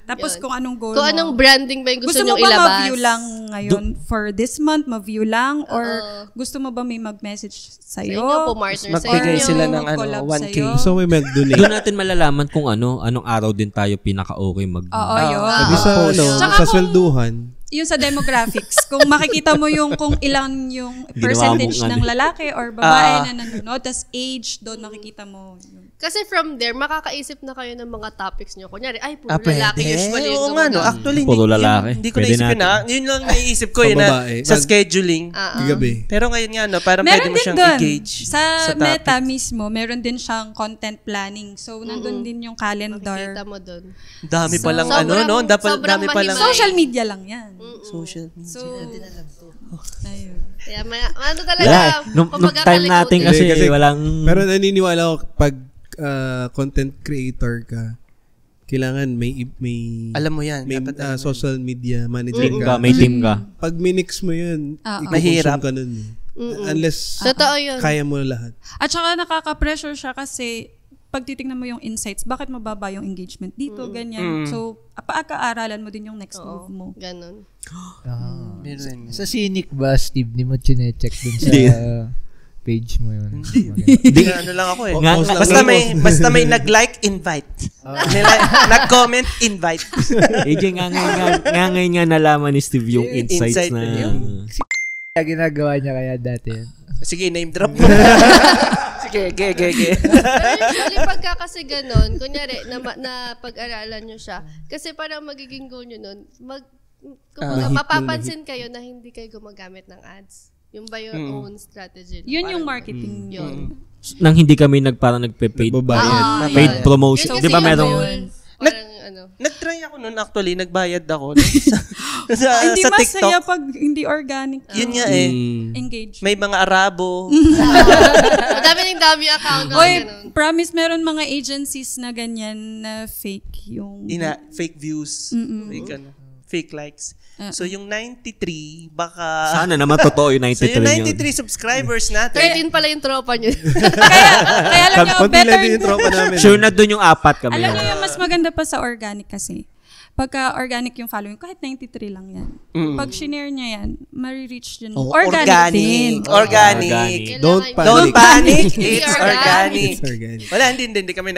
Tapos Yun. kung anong goal Kung mo. anong branding ba yung gusto mo nyong ba ilabas? ma-view lang ngayon for this month, ma-view lang? Or gusto mo ba may mag-message Sa sa'yo? inyo, pumartner sa Magbigay inyo. sila ng mag-collab 1K. sa'yo? Gusto ko may mag-donate. Doon natin malalaman kung anong araw din tayo pinaka-okay mag... Oo, yun. Di sa, Tsaka sa kung- swelduhan, Yung sa demographics, kung makikita mo yung kung ilan yung percentage Ginawa mo ng lalaki or babae na nanonood, tas age, doon makikita mo. Yun. Kasi from there, makakaisip na kayo ng mga topics nyo. Kunyari, ay, puro Pwede. lalaki usually yung Oo nga, no. gumagamit. Actually, Puro lalaki. Hindi ko Pwede naisip yun, natin. Yun lang naisip ko, yun, Pambabae. sa scheduling. gabi. Pero ngayon nga, parang pwede Meron mo din siyang doon. engage Sa topic. Meta mismo, meron din siyang content planning. So, nandun din yung Kita calendar. mo dun. Dami palang Sobrang- no? sobrang Dami palang mahimay. Social media lang yan. social media. So, ayun. Kaya, ano talaga, Wala. Nung kumbaga time natin kalikutin. kasi walang... Pero naniniwala ako pag content creator ka, kailangan may Alam mo yan. may dapat alam mo social media manager Team ka. ka, may team ka. Pag minix mo yun, iko-consume Mahirap. ka nun. Unless Totoo yun. kaya mo lahat. At saka nakaka-pressure siya kasi pag titignan mo yung insights, bakit mababa yung engagement dito, ganyan. So, pagkaaralan mo din yung next move mo. Ganon. Meron. Sa Cynic ba, Steve, di mo chinecheck dun sa page mo yun? Hindi. Ano lang ako eh. Basta may nag-like, invite. Nag-comment, invite. AJ, nga ngayon nga nalaman ni Steve yung insights Insight na... Kaya ginagawa niya kaya dati yun. Sige, name drop mo. Sige, Pero usually pagka kasi ganon, kunyari, na pag-aralan nyo siya, kasi parang magiging goal nyo nun, kumbaga, mapapansin kayo na hindi kayo gumagamit ng ads. Yung ba your own strategy? Yun yung Parang- marketing Yun. Nang hindi kami nagpe-paid Nagbabayad. paid Yun. promotion. Yun Di ba kasi yung merong... goal. Parang ano. Nag-try ako nun actually, nagbayad ako. Hindi sa masaya TikTok. pag hindi organic. Yun nga eh. Engage. May mga Arabo. Madami account. Oy, promise meron mga agencies na ganyan na fake yung... Fake views. Fake likes. So yung 93, baka... Sana naman totoo yung 93 So yung yun. 93 subscribers natin. 13 pala yung tropa nyo. Kaya alam nyo, Konti lang better... din yung tropa namin. Sure na dun yung 4 kami. Alam nyo yung mas maganda pa sa organic kasi. Pagka organic yung following, kahit 93 lang yan. Pag shinare niya yan, marireach din. Organic din. Organic. Don't panic. Don't panic. It's It's organic. It's organic. Wala, hindi kami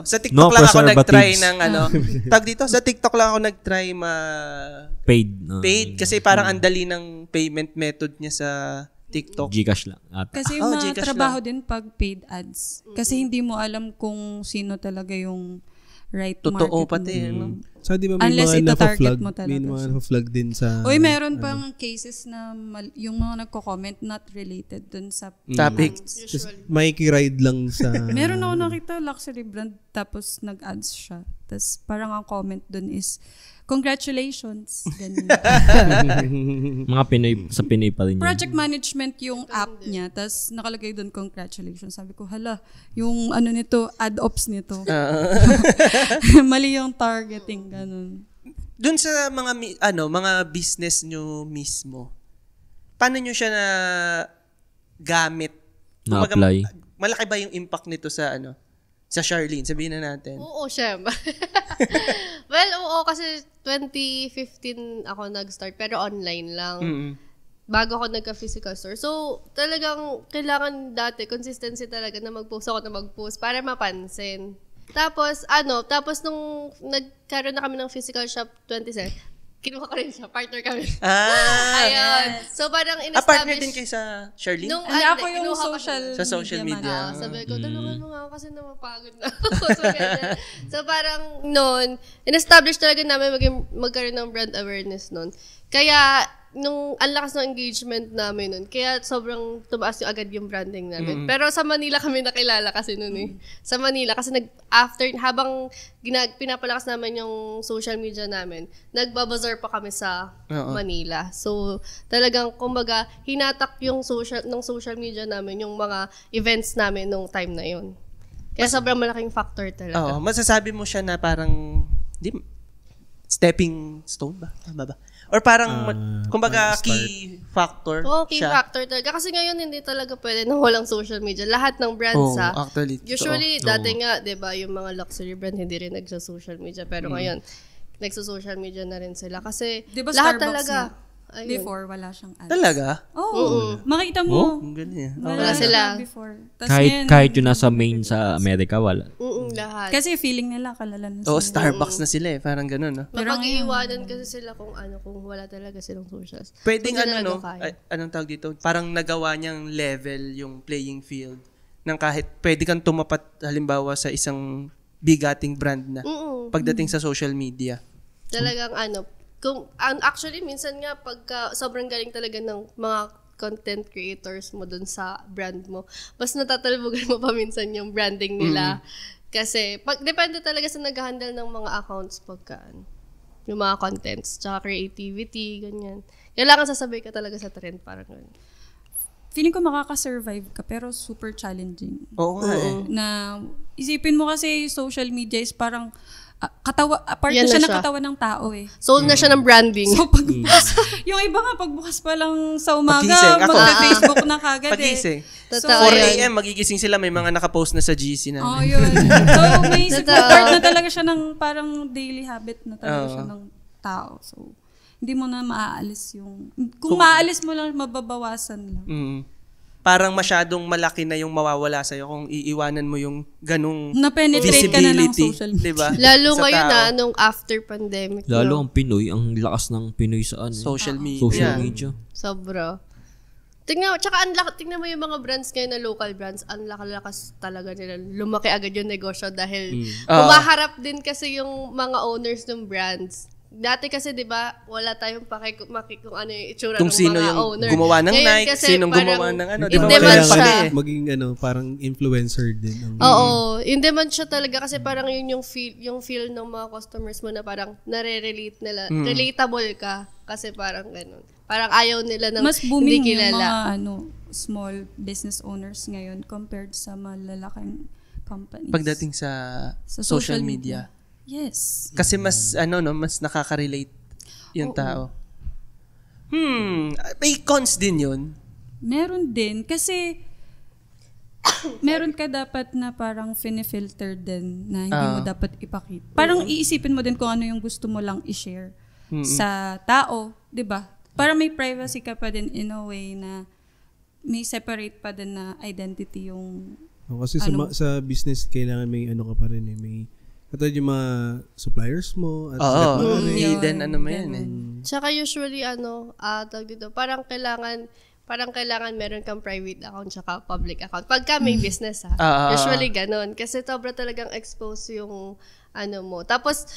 sa TikTok No lang ako nag-try preservatives. ng tag dito, sa TikTok lang ako nag-try Paid. paid kasi parang ang dali ng payment method niya sa TikTok. Gcash lang. At Kasi Gcash trabaho din pag paid ads. Kasi hindi mo alam kung sino talaga yung right Totoo market. pati, no? So, di ba may Unless mga ita-target naka-flag? mo talaga May mga siya. naka-flag din sa... Uy, meron pang cases na yung mga nagko-comment not related dun sa Topic. Just makikiride lang sa... Meron ako nakita luxury brand tapos nag-ads siya. Tapos parang ang comment dun is congratulations. Ganyan. mga Pinoy, sa Pinoy pa rin yun. Project management yung app niya. Tapos nakalagay dun congratulations. Sabi ko, hala, yung ano nito, ad ops nito. Mali yung targeting. Ganun. Dun sa mga mga business nyo mismo, paano nyo siya na gamit? Kumbaga, Na-apply. malaki ba yung impact nito sa sa Charlene? Sabihin na natin. Oo, syempre. Well, oo, kasi 2015 ako nag-start, pero online lang. Bago ako nagka-physical store. So, talagang kailangan dati, consistency talaga na mag-post para mapansin. Tapos nung nagkaroon na kami ng physical shop 27, kinuha ko rin siya, partner kami. Ayun. So, parang in-establish. partner din kayo sa Charlene? Nung Ako yung kinuha ko Sa social media. sabi ko, tulungan mo nga ako kasi napapagod na ako. So, ganyan. So, parang noon, in-establish talaga namin magkaroon ng brand awareness noon. Kaya, nung ang lakas ng engagement namin nun, kaya sobrang tumaas yung agad yung branding namin. Pero sa Manila kami nakilala kasi nun eh. Sa Manila, kasi habang pinapalakas namin yung social media namin, nagbabazar pa kami sa Manila. So, talagang, kumbaga, hinatak yung social media namin, yung mga events namin nung time na yun. Kaya sobrang malaking factor talaga. Oo, masasabi mo siya na parang, stepping stone ba? Tama ba? Or parang, kumbaga, key factor Oo, key siya. factor talaga. Kasi ngayon, hindi talaga pwede na walang social media. Lahat ng brands, actually. usually, dati nga, di ba, yung mga luxury brand, hindi rin nagsa-social media. Pero ngayon, nagsa-social media na rin sila. Kasi, Di ba lahat Starbucks talaga. nga? Ayun. Before, wala siyang ads. Talaga? Oo. Makikita mo. Ang galing. Wala sila. Before. Tas Kahit, ngayon, kahit yung nasa main sa Amerika, wala. Lahat. Kasi feeling nila kalala na Oo, sila. Starbucks na sila eh. Parang ganun, no? Mapag-iiwanan kasi sila kung wala talaga silang socials. Pwedeng Kung di talaga no? kaya. Anong tawag dito? Parang nagawa niyang level yung playing field ng kahit pwede kang tumapat halimbawa sa isang bigating brand na pagdating sa social media. Talagang actually, minsan nga, pagka sobrang galing talaga ng mga content creators mo dun sa brand mo, mas natatalbugan mo pa minsan yung branding nila. Kasi, depende talaga sa nag-handle ng mga accounts yung mga contents, tsaka creativity, ganyan. Kailangan sasabay ka talaga sa trend, parang ganyan. Feeling ko makaka-survive ka, pero super challenging. Oo nga eh. Na, isipin mo kasi social media is parang, part Yan na siya na ng siya. katawan ng tao eh. Sold na siya ng branding. So, yung iba nga, pagbukas pa lang sa umaga, Pagising. Ako. magka-Facebook na kagad Pagising. So, Totoo 4 yan. a.m. magigising sila, may mga nakapost na sa GC na. Oh, yun. So, may part na talaga siya ng parang daily habit na talaga siya ng tao. So, hindi mo na maaalis yung... Kung maaalis mo lang, mababawasan lang. Parang masyadong malaki na yung mawawala sa'yo kung iiwanan mo yung ganung Na-penetrate ka na ng social media. Diba? Lalo Sa ngayon tao. nung after pandemic. Lalo ang Pinoy, ang lakas ng Pinoy sa Social media. social media. Sobra. Tingnan mo yung mga brands ngayon na local brands, ang lakas talaga nila. Lumaki agad yung negosyo dahil humaharap din kasi yung mga owners ng brands Dati kasi, di ba, wala tayong kung ano yung itsura Kung ng sino mga yung owner. gumawa ng Ngayon Nike, kasi sinong parang gumawa ng ano. in Diba, demand wala siya. maging parang influencer din. Oo, in demand siya talaga kasi parang yun yung feel ng mga customers mo na parang nare-relate nila. Relatable ka kasi parang ganun. Parang ayaw nila ng Mas hindi booming yung kilala. mga small business owners ngayon compared sa malalaking companies. Pagdating sa social media. Yes. Kasi mas mas nakaka-relate yung tao. May cons din yun. Meron din kasi meron ka dapat na parang filter din na hindi mo dapat ipakita. Parang iisipin mo din kung ano yung gusto mo lang i-share sa tao, 'di ba? Para may privacy ka pa din in a way na may separate pa din na identity yung Kasi sa business kailangan may ka pa rin may katulad yung mga suppliers mo at hidden mo yan eh. Tsaka usually tawag dito, parang kailangan meron kang private account tsaka public account. Pagka may business usually ganun. Kasi sobra talagang expose yung mo. Tapos,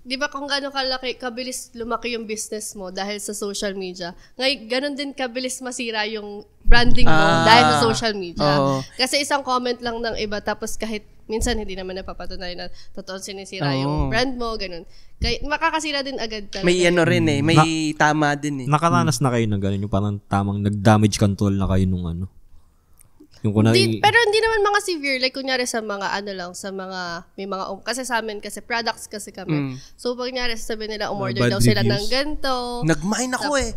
di ba kung gano'ng kabilis lumaki yung business mo dahil sa social media, ngayon, ganun din kabilis masira yung branding mo dahil sa social media. Kasi isang comment lang ng iba, tapos kahit minsan hindi naman napapatunayan na totoo sinisira yung brand mo, ganun. Kaya makakasira din agad talaga. May may tama din eh. Nakaranas na kayo ng ganun, yung parang tamang nag-damage control na kayo nung pero hindi naman mga severe, like kunyari sa mga may mga kasi sa amin kasi products kasi kami. So pag kunyari sabi nila umorder daw sila ng ganito. Nag-mine ako eh.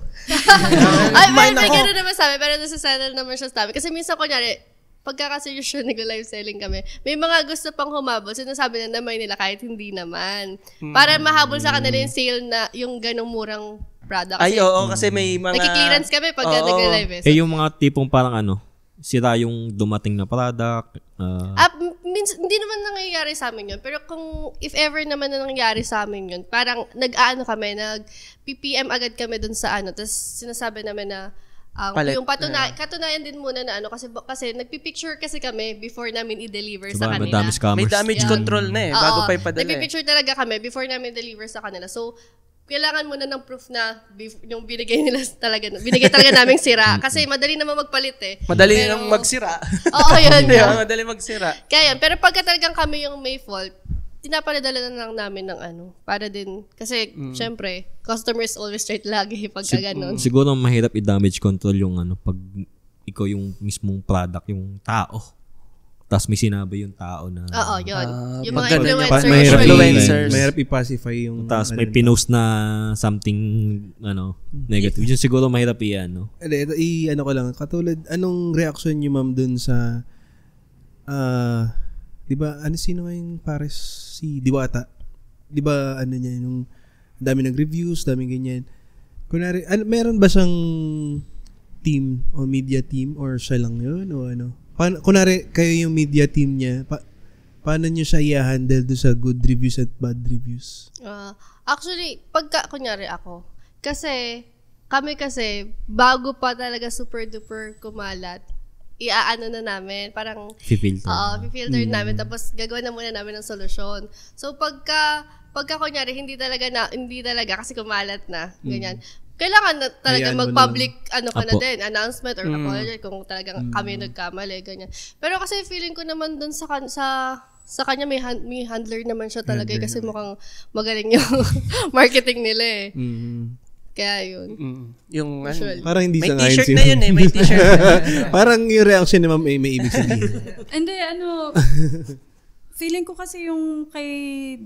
May gano'n naman sa amin, pero nasa-settle naman siya sa amin. Kasi minsan kunyari, pagka kasi usually nag-live selling kami, may mga gusto pang humabol, sinasabi na may nila kahit hindi naman. Para mahabol sa kanila yung sale na yung ganong murang product. Ay, oo, kasi may mga nag-clearance kami pagka nag-live eh. Yung mga tipong parang sira yung dumating na product. Hindi naman nangyayari sa amin yun. Pero if ever naman na nangyayari sa amin yun, parang nag-PPM agad kami dun sa tapos sinasabi namin na yung katunayan din muna na kasi nagpipicture kasi kami before namin i-deliver sa kanila. May damage control na eh, bago pa ipadala. Nagpipicture talaga kami before namin i-deliver sa kanila. So, kailangan muna ng proof na yung binigay talaga naming sira. Kasi madali naman magpalit eh. Madali naman magsira. Oo, yun. Madali magsira. Kaya yan. Pero pagka talagang kami yung may fault, tinapaladala na lang namin ng para din. Kasi, syempre, customers always right lagi pagka ganun. Siguro mahirap i-damage control yung pag ikaw yung mismong product, yung tao. Tapos may sinabi yung tao na... Oo, yun. Yung mga influencers. Mahirap i-pacify yung... Tapos may pinost na something, negative. Yung siguro mahirap ko lang. Katulad, anong reaction niyo ma'am dun sa... di ba, sino ngayon pares? Si Diwata. Di ba, niya, yung dami ng reviews, dami ganyan. Kunwari, meron ba siyang team o media team or siya lang yun o kunwari, kayo yung media team niya, paano nyo siya i-handle do sa good reviews at bad reviews? Actually, kunyari ako, kami bago pa talaga super duper kumalat, iaano na namin, parang filter namin, tapos gagawa na muna namin ng solusyon. So, pagka kunyari, hindi talaga kasi kumalat na, ganyan. Kailangan na talaga mag-public announcement or apology kung talagang kami nagkamali, ganyan. Pero kasi feeling ko naman dun sa kanya may handler naman siya talaga kasi mukhang magaling yung marketing nila eh. Kaya yun. Yung parang hindi may t-shirt na yun eh, may t-shirt. Parang yung reaction ni ma'am may ibig sabihin. Hindi, feeling ko kasi yung kay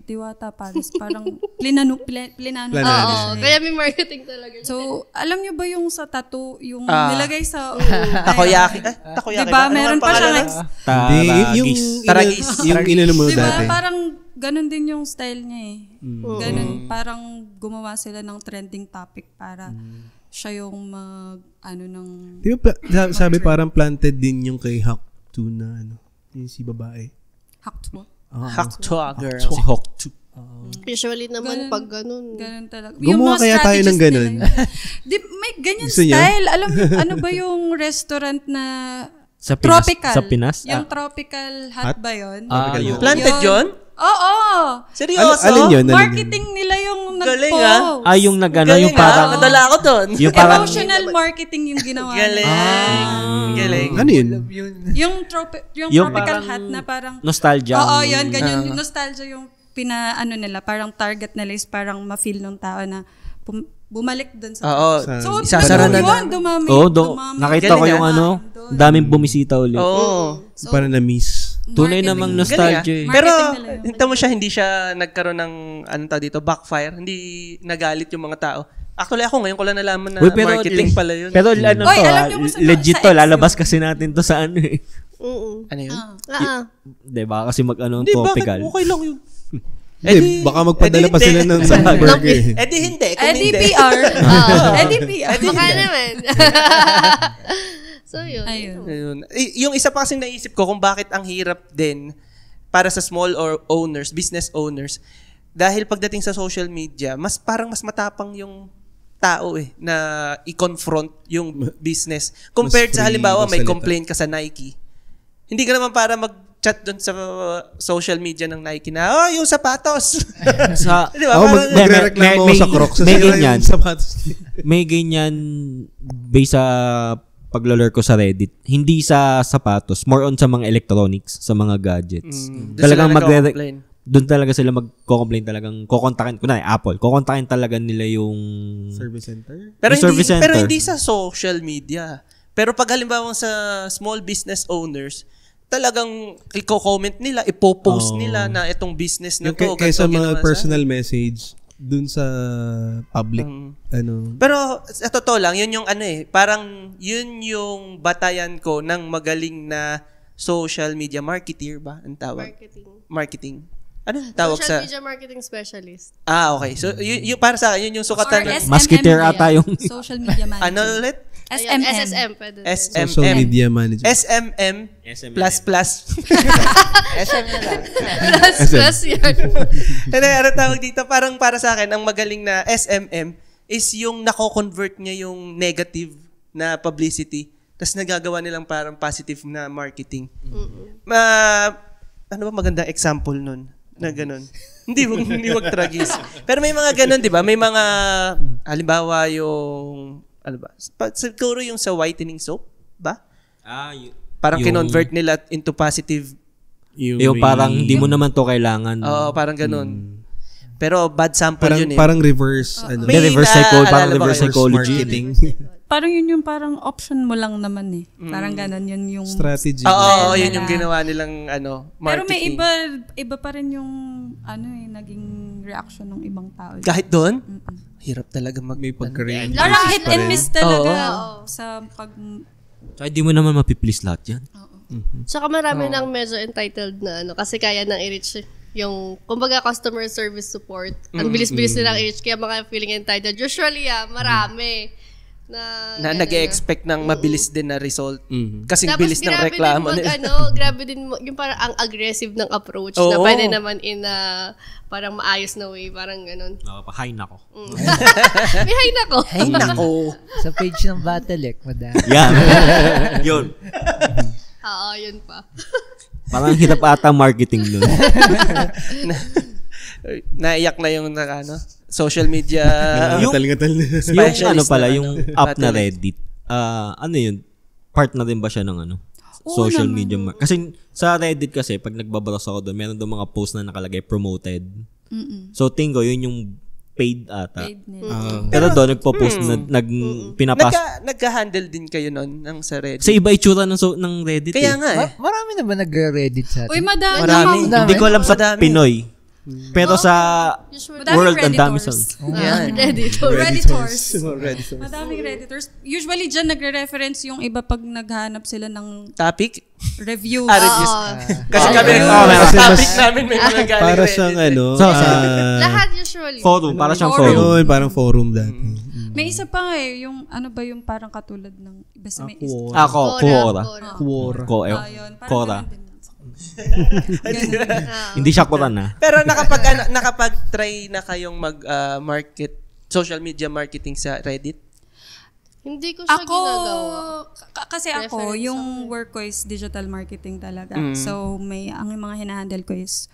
Diwata Paris, parang plinano. Oo, kaya may marketing talaga. So, alam niyo ba yung sa tattoo, yung nilagay sa... Takoyaki. Diba, meron pa siyang... Taragis. Yung inano mo dati. Diba, parang ganun din yung style niya eh. Ganun, parang gumawa sila ng trending topic para siya yung ng... Diba, sabi parang planted din yung kay Hak2 na yung si babae. Hakto girl. Si Hak2. Usually naman pag ganun. Ganun talaga. Gumawa kaya tayo ng ganun. May ganyan style. Alam mo, ano ba yung restaurant na sa Pinas? tropical? Sa Pinas? Yung tropical hot ba yun? Planted yun? Oo. Seryoso? Alin yun? Marketing nila yung Galing, nag-post. Yung nagano, Galing, yung parang, nadala ako doon. yung parang, Emotional marketing yung ginawa Galing. nila. Galing. Ano yun? Yung Yung tropical parang hat na parang... nostalgia. Oo, yun. Ganyan. Yung nostalgia yung ano nila. Parang target nila is parang ma-feel ng tao na bumalik dun sa... Oo. So, Isasara na yun, dumami. Nakita ko Galing, yung daming bumisita ulit. Oo. Para na-miss. Tunay namang nostalgia. Pero, Marketing nila yun. hinta mo siya, hindi siya nagkaroon ng, dito, backfire. Hindi nagalit yung mga tao. Actually, ako ngayon ko lang nalaman na marketing pala yun. Pero Oy, alam niyo kung legit sa to, X lalabas kasi natin to sa ano eh. Ano yun? Diba? Kasi Hindi, topical. bakit? Okay lang yun. Hindi, baka magpadala pa sila ng burger. Hindi. Kung hindi. EDPR. EDPR. Baka naman. So, yun. Ayun. Yung isa pa kasing naisip ko kung bakit ang hirap din para sa small or owners, business owners, dahil pagdating sa social media, mas matapang yung tao na i-confront yung business. Compared sa halimbawa, may complaint ka sa Nike. Hindi ka naman para mag-chat doon sa social media ng Nike na, yung sapatos. Di ba? Magreklamo ako sa Crocs. May ganyan. May ganyan based sa paglalaro ko sa Reddit. Hindi sa sapatos, more on sa mga electronics, sa mga gadgets. Talagang doon talaga sila magko-complain, talagang kokontakin, kunwari Apple, kokontakin talaga nila yung service center. Pero hindi sa social media. Pero pag halimbawa sa small business owners, talagang i-comment nila, ipopost nila na itong business na to. Kaysa mga personal message dun sa public Pero sa totoo lang, yun yung parang yun yung batayan ko ng magaling na social media marketer ba ang tawag? Marketing. Ano ang tawag social media marketing specialist. Okay. So yung para sa akin, yun yung sukatan ng Masketeer ata yung social media manager. Ano ulit? SMM. Social media manager. SMM plus. SM na lang. Plus yan. Ano tawag dito? Parang para sa akin, ang magaling na SMM is yung nako-convert niya yung negative na publicity. Tapos nagagawa nilang parang positive na marketing. Ano ba magandang example nun? Na ganun. Hindi wag tragis. Pero may mga ganun, di ba? May mga, halimbawa yung, siguro yung sa whitening soap, ba? Parang kinonvert nila into positive. Yung parang hindi mo naman to kailangan. Oo, parang ganun. Pero bad sample yun eh. Parang reverse. Reverse psychology. Parang yun yung parang option mo lang naman eh. Parang ganun yun yung strategy. Oo, yun yung ginawa nilang marketing. Pero may iba pa rin yung naging reaction ng ibang tao. Kahit doon? Hirap talaga may pagka-range. Parang hit and miss talaga sa pag... So, hindi mo naman mapiplease lahat yan. Tsaka marami nang medyo entitled na kasi kaya nang i-reach yung, kumbaga, customer service support. Ang bilis-bilis nilang i-reach, kaya mga feeling entitled. Usually, marami. Na nag-e-expect ng mabilis din na result. Kasing bilis ng reklamo nila. Grabe din yung parang ang aggressive ng approach na pwede naman parang maayos na way, parang ganun. Hay nako. May hay nako. Hay nako. Sa page ng Battleec, madami. Yan. Yun. Oo, yun pa. Parang hirap ata marketing nun. Naiyak na yung social media. Yung pala, yung app na Reddit. Yun? Part na rin ba siya ng social media? Kasi sa Reddit kasi, pag nagbabrowse ako doon, meron doon mga post na nakalagay promoted. So, tingko, yun yung paid ata. Pero doon, nagpo-post na pinapasok. Nagka-handle din kayo nun ng sa Reddit? Kasi iba itsura ng Reddit. Kaya nga Marami na ba nagre-Reddit sa atin? Uy, madami. Hindi ko alam sa Pinoy. Pero sa world, ang dami sa... Redditors. Madaming Redditors. Usually, dyan nagre-reference yung iba pag naghanap sila ng topic? Reviews. Reviews. Kasi kami, topic namin may mga galing para siyang lahat usually. Forum, para siyang forum. Yun, parang forum dati. May isa pa yung yung parang katulad ng basta may isa. Quora. Quora. Hindi siya Quran na. Pero nakapag-try na kayong mag-market, social media marketing sa Reddit? Hindi ko siya ginagawa. Kasi ako, yung work ko is digital marketing talaga. So, ang mga hinahandle ko is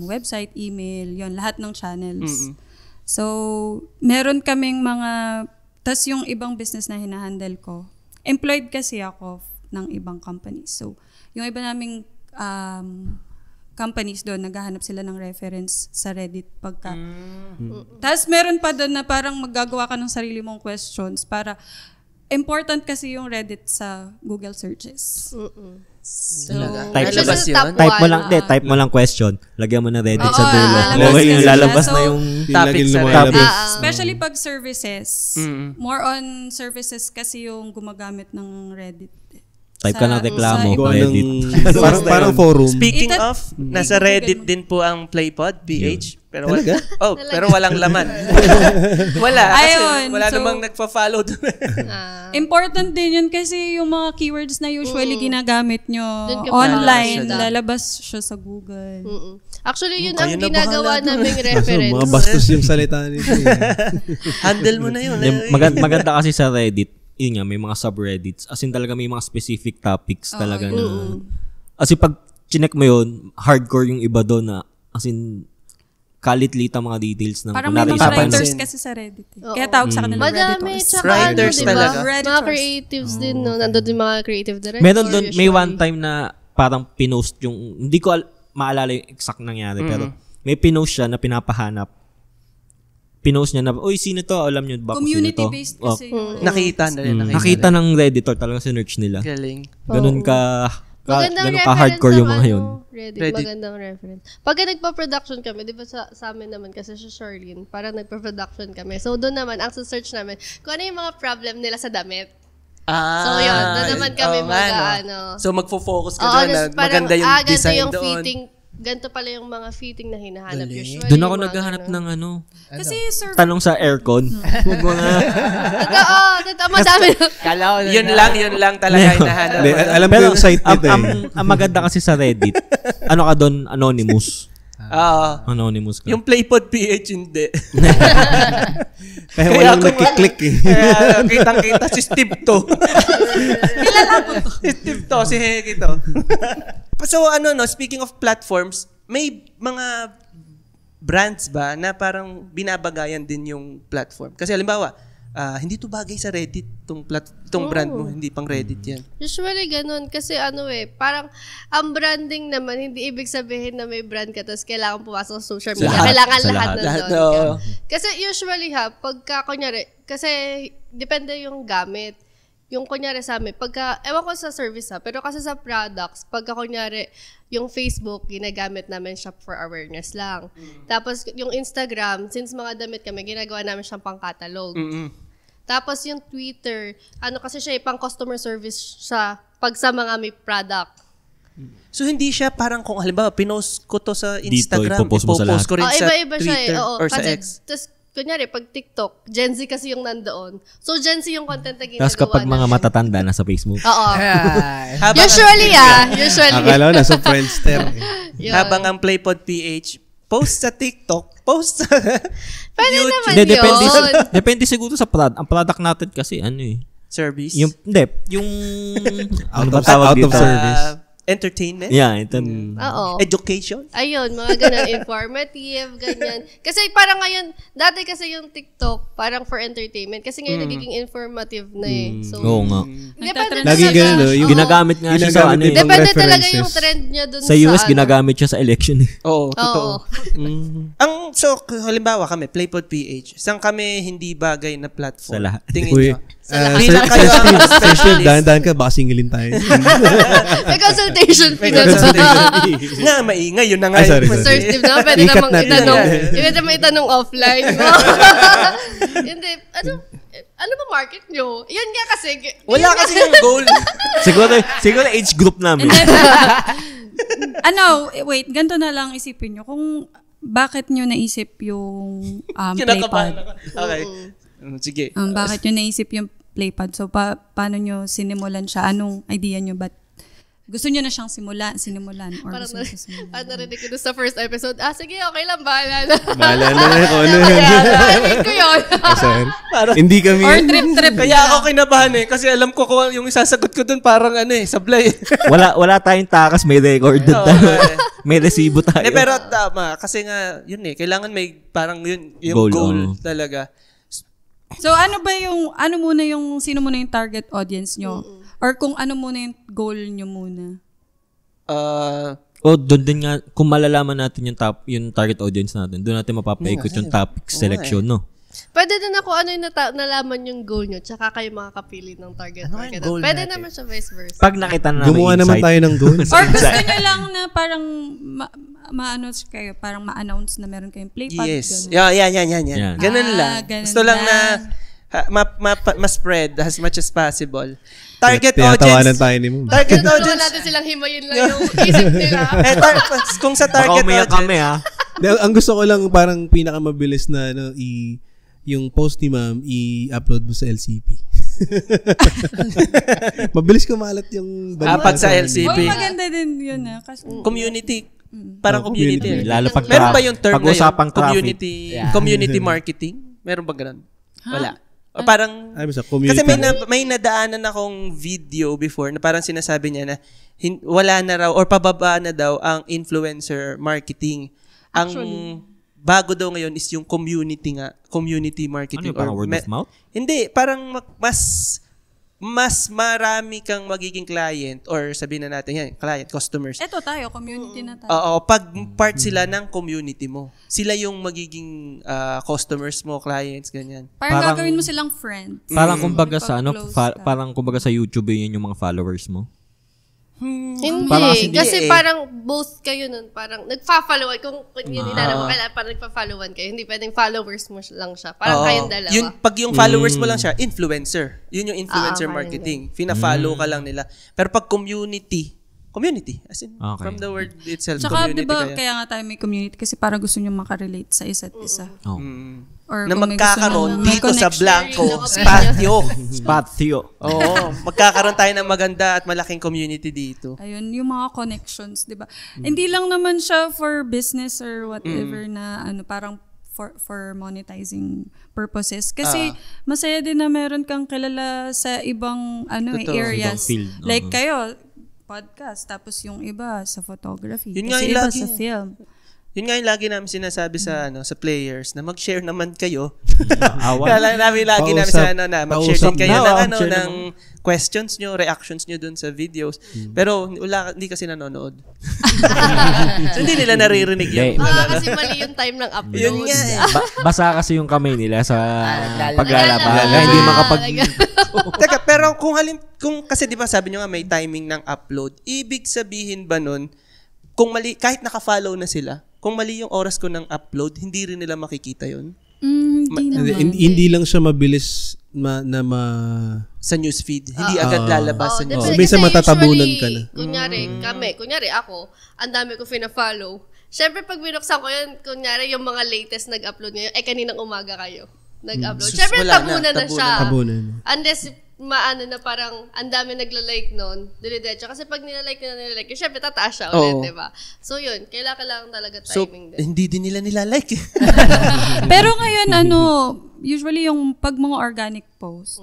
website, email, yon lahat ng channels. So, meron kaming tas yung ibang business na hinahandle ko, employed kasi ako ng ibang companies. So, yung iba naming companies doon, naghahanap sila ng reference sa Reddit pagka. Tapos meron pa doon na parang maggagawa ka ng sarili mong questions para important kasi yung Reddit sa Google searches. So, type mo lang question, lagyan mo na Reddit sa dulo. Lalabas na yung topics. Especially pag services. More on services kasi yung gumagamit ng Reddit. Type ka ng reklamo, Reddit. Parang forum. Speaking of, nasa Reddit din po ang PlayPod, PH. Pero pero walang laman. Wala. Kasi wala namang nagpa-follow doon. Important din yun kasi yung mga keywords na usually ginagamit nyo online, lalabas siya sa Google. Actually, yun ang ginagawa naming reference. Mga bastos yung salita nito. Handle mo na yun. Maganda kasi sa Reddit, yun nga, may mga subreddits. As in talaga may mga specific topics talaga na. As in pag chinek mo yun, hardcore yung iba doon na, as in, kalit-lita mga details ng parang may mga writers kasi sa Reddit. Kaya tawag sa kanila Madami, Redditors. tsaka Writers talaga. Mga creatives din, no? Nandun din mga creative directors. Meron doon, may one time na parang pinost yung, hindi ko maalala yung exact nangyari, pero may pinost siya na pinapahanap. Pinost niya na, uy, sino to? Alam niyo ba kung sino to? Community-based kasi. Nakita ng Redditor, talagang sinerch nila. Galing. Ganun ka Magandang hardcore yung mga yun. Reddit. Magandang reference. Pagka nagpa-production kami, di ba sa amin naman kasi sa Charlene, parang nagpa-production kami. So doon naman, ang search namin, kung ano yung mga problem nila sa damit. So yun, doon naman kami So magfo-focus ka doon na maganda yung design yung doon. fitting. Ganito pala yung mga fitting na hinahanap usually. Doon ako naghahanap ng Kasi tanong sa aircon. Totoo, madami. Yun lang talaga hinahanap. Alam ko yung site nito ang maganda kasi sa Reddit, ano ka doon, anonymous. Anonymous ka. Yung PlayPod PH hindi. Kaya walang nagkiklik eh. Kaya kitang-kita si Steve to. Kilala ko to. Si Steve to, si Heki to. So speaking of platforms, may mga brands ba na parang binabagayan din yung platform? Kasi halimbawa, hindi to bagay sa Reddit tong brand mo, hindi pang Reddit yan. Usually ganun kasi parang ang branding naman hindi ibig sabihin na may brand ka tapos kailangan pumasok sa social media. Kailangan lahat nandun. Kasi usually pagka kunyari, kasi depende yung gamit. Yung kunyari sa amin, ewan ko sa service pero kasi sa products, pagka kunyari, yung Facebook, ginagamit namin siya for awareness lang. Tapos yung Instagram, since mga damit kami, ginagawa namin siyang pang-catalog. Tapos yung Twitter, kasi siya pang customer service siya pag sa mga may product. So hindi siya parang kung halimbawa, pinost ko to sa Instagram, ipopost mo sa lahat. ko rin sa iba-iba Twitter siya, or sa kasi, X. Tapos, kunyari, pag TikTok, Gen Z kasi yung nandoon. So, Gen Z yung content na ginagawa. Tapos kapag mga matatanda na sa Facebook. Oo. Usually. Akala ko nasa Friendster. Habang ang PlayPod PH, post sa TikTok, post sa Pwede YouTube. naman yun. Depende siguro sa product. Ang product natin kasi Service? yung out of service. Entertainment? Yeah, Oo. Education? Ayun, mga ganun, informative, ganyan. Kasi parang ngayon, dati kasi yung TikTok, parang for entertainment. Kasi ngayon nagiging informative na So, oo nga. depende Laging talaga. ganun, yung Ginagamit nga siya sa Ginagamit ibang Depende talaga references. yung trend niya dun Sa US, ginagamit siya sa election. Oo, totoo. Oo. Halimbawa kami, PlayPod PH, saan kami hindi bagay na platform? Sa lahat. Tingin Uy, nyo? Sir Steve, dahan-dahan ka, baka singilin tayo. May consultation fee na Nga, maingay, yun na nga. Sorry. Sir Steve naman, pwede Ikat namang natin. itanong. Pwede naman itanong offline. Hindi. Ano ba market nyo? Yan nga kasi. Wala kasi yung goal. siguro age group namin. Wait, ganito na lang isipin nyo. Kung bakit nyo naisip yung Kinakabahan PlayPod? ako. Okay. Sige. Bakit nyo naisip yung PlayPod? So, paano nyo sinimulan siya? Anong idea nyo? Ba't gusto niyo na siyang sinimulan or Parang gusto niyo siya simulan. narinig ko doon sa first episode, sige, okay lang, bahala na. Bahala na kung ano. Narinig ko yun. Hindi kami. Or trip-trip. Kaya ako kinabahan kasi alam ko kung yung isasagot ko doon parang sablay. Wala tayong takas, may record doon. May resibo tayo. Pero tama, kasi nga, yun kailangan may parang yun, yung goal talaga. So ano muna yung, sino muna yung target audience nyo? Or kung ano muna yung goal nyo muna? Doon din nga, kung malalaman natin yung target audience natin, doon natin mapapaikot yung topic selection, no? Pwede din ako ano yung nalaman yung goal nyo, tsaka kayo makakapili ng target market. Pwede naman siya vice versa. Pag nakita na namin gumawa naman tayo ng goal. Or gusto nyo lang na parang ma-announce kayo, parang ma-announce na meron kayong playpad. Yes. Ganun. Yan. Ganun lang. Ganun Gusto lang na ma-spread as much as possible. Target audience. tayo ni mo. Target Gusto audience. natin silang himayin lang yung isip nila. Kung sa target umiyak audience. kami, ha? Ang gusto ko lang parang pinakamabilis na yung post ni ma'am i-upload mo sa LCP. Mabilis kumalat yung Apat sa LCP. Maganda din yun kasi Community. Parang community. Lalo pag Meron ba yung term na yun? community. Community marketing? Meron ba ganun? Wala. O parang, community. kasi may nadaanan akong video before na parang sinasabi niya na wala na raw or pababa na daw ang influencer marketing. Ang bago daw ngayon is yung community marketing. Ano yung parang word of mouth? Hindi, parang mas marami kang magiging client or sabihin na natin client, customers. Eto tayo, community na tayo. Oo, pag part sila ng community mo. Sila yung magiging customers mo, clients, ganyan. Parang gagawin mo silang friends. Parang kumbaga Parang sa YouTube yun yung mga followers mo. Hindi. Kasi parang both kayo nun, parang nagfa-followan. Kung yun nilalaro, kailangan parang nagfa-followan kayo. Hindi pwedeng followers mo lang siya. Parang kayong dalawa. Pag yung followers mo lang siya, influencer. Yun yung influencer marketing. Fina-follow ka lang nila. Pero pag community, as in, from the word itself, tsaka, community diba, kaya nga tayo may community kasi parang gusto nyo makarelate sa isa't isa. Or na kung may magkakaroon gusto nyo, dito may sa connection. Blanco Spatio. Oo, magkakaroon tayo ng maganda at malaking community dito. Ayun, yung mga connections, di ba? Hindi lang naman siya for business or whatever na parang for monetizing purposes. Kasi masaya din na meron kang kilala sa ibang areas. Field. Like kayo, podcast, tapos yung iba sa photography. Yun nga kasi yung iba lagi. sa film. Yun nga yung lagi namin sinasabi sa players na mag-share naman kayo. Awan. Kaya namin lagi namin sa na mag-share din kayo ng questions nyo, reactions nyo dun sa videos. Pero hindi kasi nanonood. So, hindi nila naririnig yun. Kasi mali yung time ng upload. Yun nga. Basa kasi yung kamay nila sa paglalaba. Hindi Teka, pero kung kasi di ba sabi nyo nga may timing ng upload, ibig sabihin ba nun, kung mali, kahit naka-follow na sila, kung mali yung oras ko ng upload, hindi rin nila makikita yun? Hindi lang siya mabilis sa newsfeed. Hindi agad lalabas sa newsfeed. Sabi sa matatabunan ka na. Kunyari ako, ang dami ko fina-follow. Siyempre, pag binuksan ko yun, kunyari yung mga latest nag-upload ngayon, kaninang umaga kayo nag-upload. Siyempre, tabunan na siya. Unless, na parang ang dami nagla-like nun, dilidiretso. Kasi pag nilalike, syempre tataas siya ulit, diba? So yun, kailangan talaga timing din. Hindi din nila nilalike. Pero ngayon, usually yung pag mga organic posts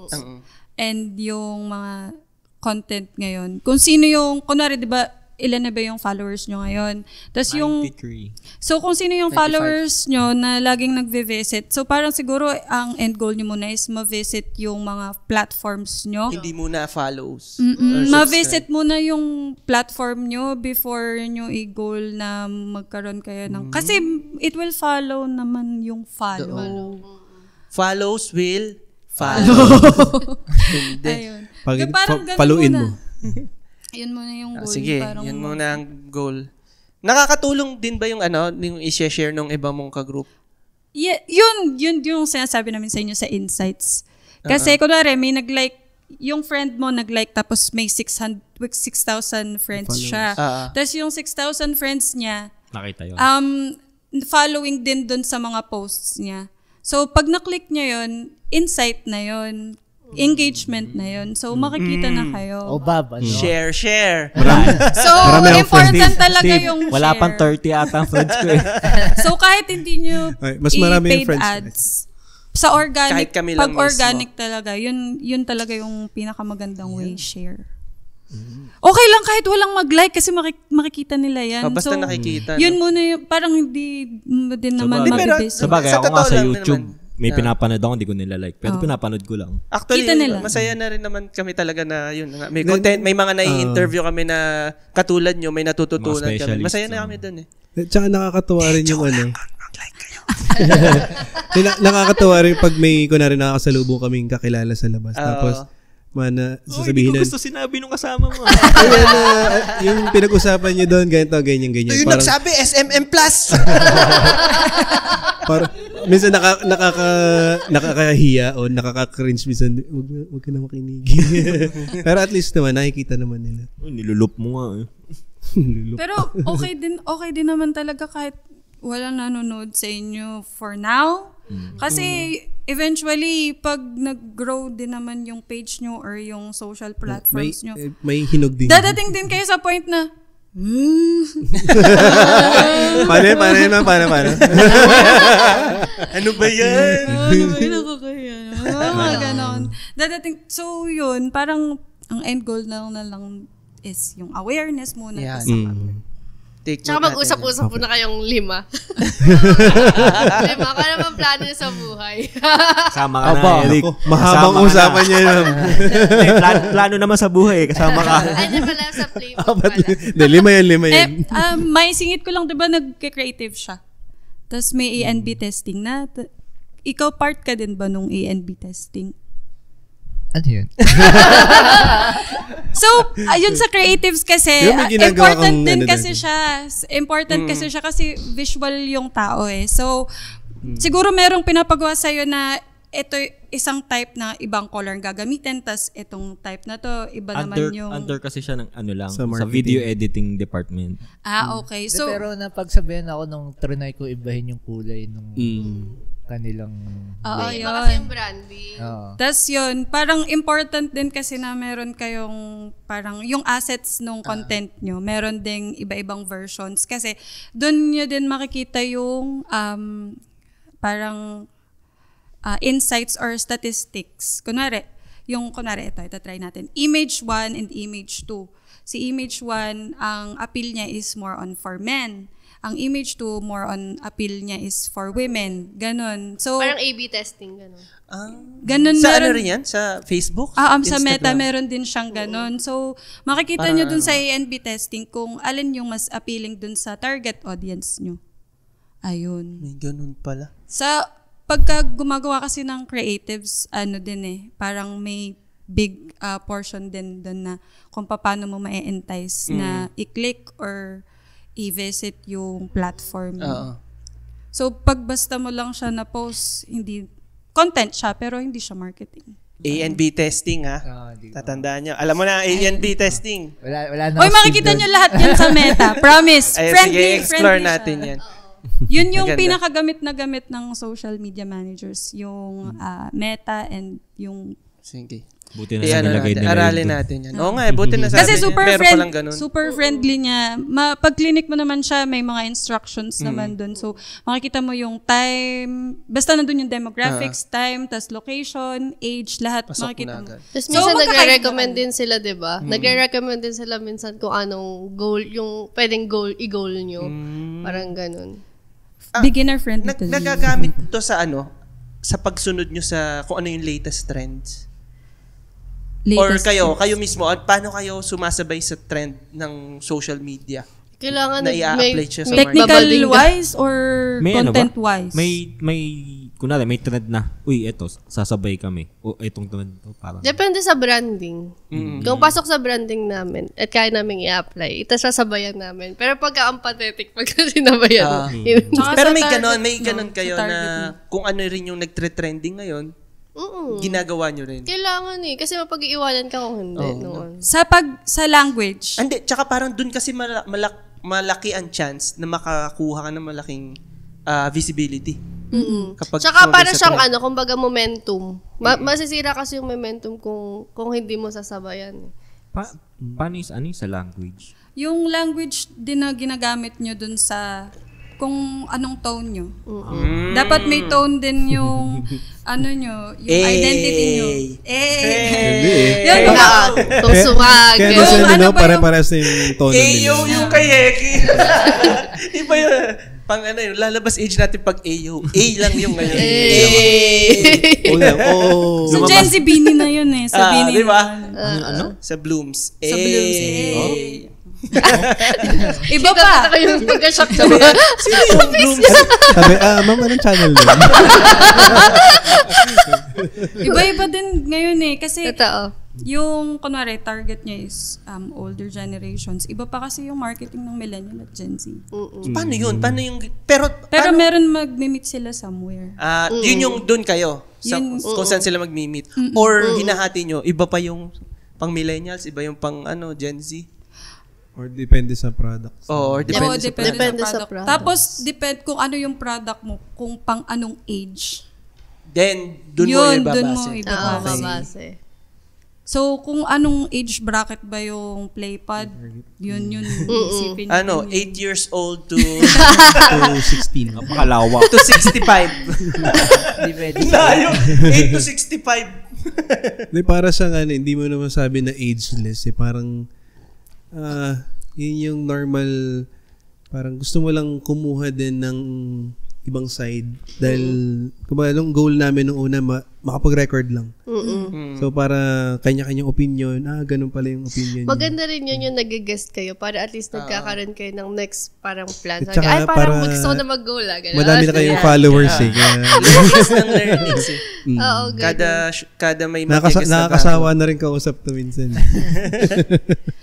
and yung mga content ngayon, kung sino yung, kunwari, diba, ilan na ba yung followers nyo ngayon? Tapos yung, 93. So, kung sino yung 95. Followers nyo na laging nagve-visit, so parang siguro ang end goal nyo muna is ma-visit yung mga platforms nyo. Hindi muna follows. Ma-visit muna yung platform nyo before nyo i-goal na magkaroon kayo ng... Kasi it will follow naman yung follow. Follows will follow. Hindi. Ayun. Follow-in mo. Yun muna yung goal. Sige, yun muna ang goal. Nakakatulong din ba yung yung i-share ng iba mong ka-group? Yeah, yun yung sinasabi namin sa inyo sa insights. Kasi kunwari, may nag-like, yung friend mo nag-like tapos may 6,000 friends siya. Tapos yung 6,000 friends niya, nakita yun. Following din dun sa mga posts niya. So, pag na-click niya yun, insight na yun. engagement na yun. So, makikita na kayo. O Bob, ano? Share. So, Marami akong important talaga Steve, yung wala share. pang 30 ata ang friends ko eh. So, kahit hindi nyo Ay, mas marami yung i-paid friends. ads, sa organic, Kahit kami lang pag organic talaga, yun talaga yung pinakamagandang way share. Okay lang kahit walang mag-like kasi makikita nila yan. Basta so, nakikita. yun muna yung, parang hindi mo din naman Pero, mabibase. Sabagay, Sa ako nga totoo sa lang YouTube, naman. may pinapanood ako, hindi ko nila-like. Pero pinapanood ko lang. Actually, Kita nila. masaya na rin naman kami talaga na yun. May content, may mga nai-interview kami na katulad nyo, may natututunan Mga kami. specialists, Masaya na kami dun eh. Tsaka nakakatuwa rin yung ano. Nakakatuwa rin pag may kunwari nakakasalubong kaming kakilala sa labas. Tapos, sasabihin Hindi na, ko gusto sinabi nung kasama mo. ayan na, yung pinag-usapan nyo doon, ganyan. Yung Parang, nagsabi, SMM Plus! parang, minsan nakakahiya o nakaka-cringe minsan, wag ka na makinig. Pero at least naman, nakikita naman nila. Nilulup mo nga eh. Pero okay din naman talaga kahit walang nanonood sa inyo for now. Kasi eventually, pag nag-grow din naman yung page nyo or yung social platforms nyo, May hinog din. dadating din kayo sa point na, Paano? Ano ba yan? ano ba yun, nakakaya mga ganon. Dadating, so yun, parang ang end goal na lang is yung awareness muna. Yan. Tas Take Tsaka note mag-usap-usap po na kayong 5. 5 ka naman plano niyo sa buhay. Kasama ka Aba, na, Eric. ako, mahabang Kasama ka usapan niya yun. plano naman sa buhay. Kasama ka. Ano pala sa playbook pala. Hindi, lima yan. may singit ko lang, diba, nagka-creative siya. Tapos may A&B testing na. Ikaw part ka din ba nung A&B testing? Ano yun? So, ayun sa creatives kasi, Yung may ginagawa important kang din ano kasi din. siya. Important kasi siya kasi visual yung tao eh. So, siguro merong pinapagawa sa'yo na ito isang type na ibang color ang gagamitin, tas itong type na to, iba naman yung... Under kasi siya ng ano lang, Sa sa marketing. video editing department. Okay. So, Pero napagsabihan ako nung trinay ko ibahin yung kulay nung kanilang... Iba kasi yung branding. Oo. tas yun, parang important din kasi na meron kayong parang yung assets nung content nyo, meron ding iba-ibang versions kasi doon nyo din makikita yung parang insights or statistics. Kunwari, ito try natin. Image 1 and image 2. Si image 1, ang appeal niya is more on for men. Ang image 2, more on appeal niya is for women. Ganon. So, Parang A-B testing, gano'n. ganon Sa meron. ano rin yan? Sa Facebook? Sa Instagram? Meta, meron din siyang ganon. So, makikita nyo dun sa A&B testing kung alin yung mas appealing dun sa target audience nyo. Ayun. May ganun pala. Sa pagka gumagawa kasi ng creatives, parang may big portion din dun na kung paano mo ma-entice na i-click or i-visit yung platform. So, pag basta mo lang siya na-post, content siya, pero hindi siya marketing. A&B testing ha. Tatandaan nyo. Alam mo na, A&B testing. Wala na Oy, makikita nyo lahat yan sa Meta. Promise. Ay, Friendly. sige, explore friendly natin siya. yan. Yun yung Maganda. pinakagamit na gamit ng social media managers. Yung Meta and yung... Sige. Buti na nilagay nila Aralin yun. natin yan. Oo nga, buti na sabi Kasi niya. super friendly niya. Pag clinic mo naman siya, may mga instructions naman dun. So, makikita mo yung time, basta nandun yung demographics, time, tas location, age, lahat Pasok makikita na mo. agad. Tapos So, minsan magkakaiba nagre-recommend din sila, di ba? Nagre-recommend din sila minsan kung anong goal, yung pwedeng i-goal nyo. Parang ganun. Beginner friendly to Nagagamit to sa sa pagsunod nyo sa kung ano yung latest trends. Or kayo mismo, paano kayo sumasabay sa trend ng social media? Kailangan Na i-apply siya sa technical-wise or May content-wise? Kunwari, may trend na, eto, sasabay kami. O, etong trend to, parang. Depende sa branding. Kung pasok sa branding namin at kaya namin i-apply, ito sasabayan namin. Pero pagka ang pathetic, pagka sinabayan, Tsaka Pero sa may target, ganon kayo sa target na kung ano rin yung nagtre-trending ngayon, ginagawa nyo rin. kailangan kasi mapag-iiwanan ka kung hindi. Noon. Sa language. Hindi, tsaka parang dun kasi malaki ang chance na makakuha ka ng malaking visibility. Kapag Tsaka para sa siyang kumbaga momentum. Masisira kasi yung momentum kung hindi mo sasabayan. Paano sa language? Yung language din na ginagamit nyo dun sa kung anong tone nyo. Dapat may tone din yung nyo, yung identity nyo. Yan ba? Kung sumag. Kaya Yung nasa ano ba pare-pares na yung tono nila. yung kay Heki. Di ba yun? Yung lalabas age natin pag Ayo. A lang yung ngayon. Sa Gen Z, Bini na yun eh. Sa Bini di ba? na. Sa Blooms. Sa Blooms. Iba pa. Kita yung pagka-shock na ba? Sino yung Blooms? Sabi, ma'am, anong channel mo? Iba-iba din ngayon eh. Kasi Totoo. yung, kunwari, target niya is older generations. Iba pa kasi yung marketing ng millennial at Gen Z. Paano yun? Paano yung... Pero meron mag-meet sila somewhere. yun yung dun kayo. Kung saan sila mag-meet. Or hinahati nyo, iba pa yung pang millennials, iba yung pang Gen Z. Or depende sa product. Or depende sa product. Depende sa product. Tapos, depende kung ano yung product mo, kung pang anong age. Then, dun mo Yun, ibabase. dun mo ibabase. Mabase. So, kung anong age bracket ba yung playpad, yun isipin nyo. 8 years old to To 16. Napakalawa. to 65. Depende. Layo. 8 to 65. Hindi, para siyang hindi mo naman sabi na ageless. Parang, yun yung normal, parang gusto mo lang kumuha din ng ibang side. Dahil, kumbaga, yung goal namin nung una, makapag-record lang. So, para kanya-kanyang opinion, ganun pala yung opinion. Maganda rin yun yung nag-guest kayo para at least nagkakaroon kayo ng next parang plan. At saka Parang para gusto ko na mag-goal. Madami na kayong followers Learnings ng learnings eh. Oo, Kada may mag-guest na nakakasawa na rin kausap to minsan.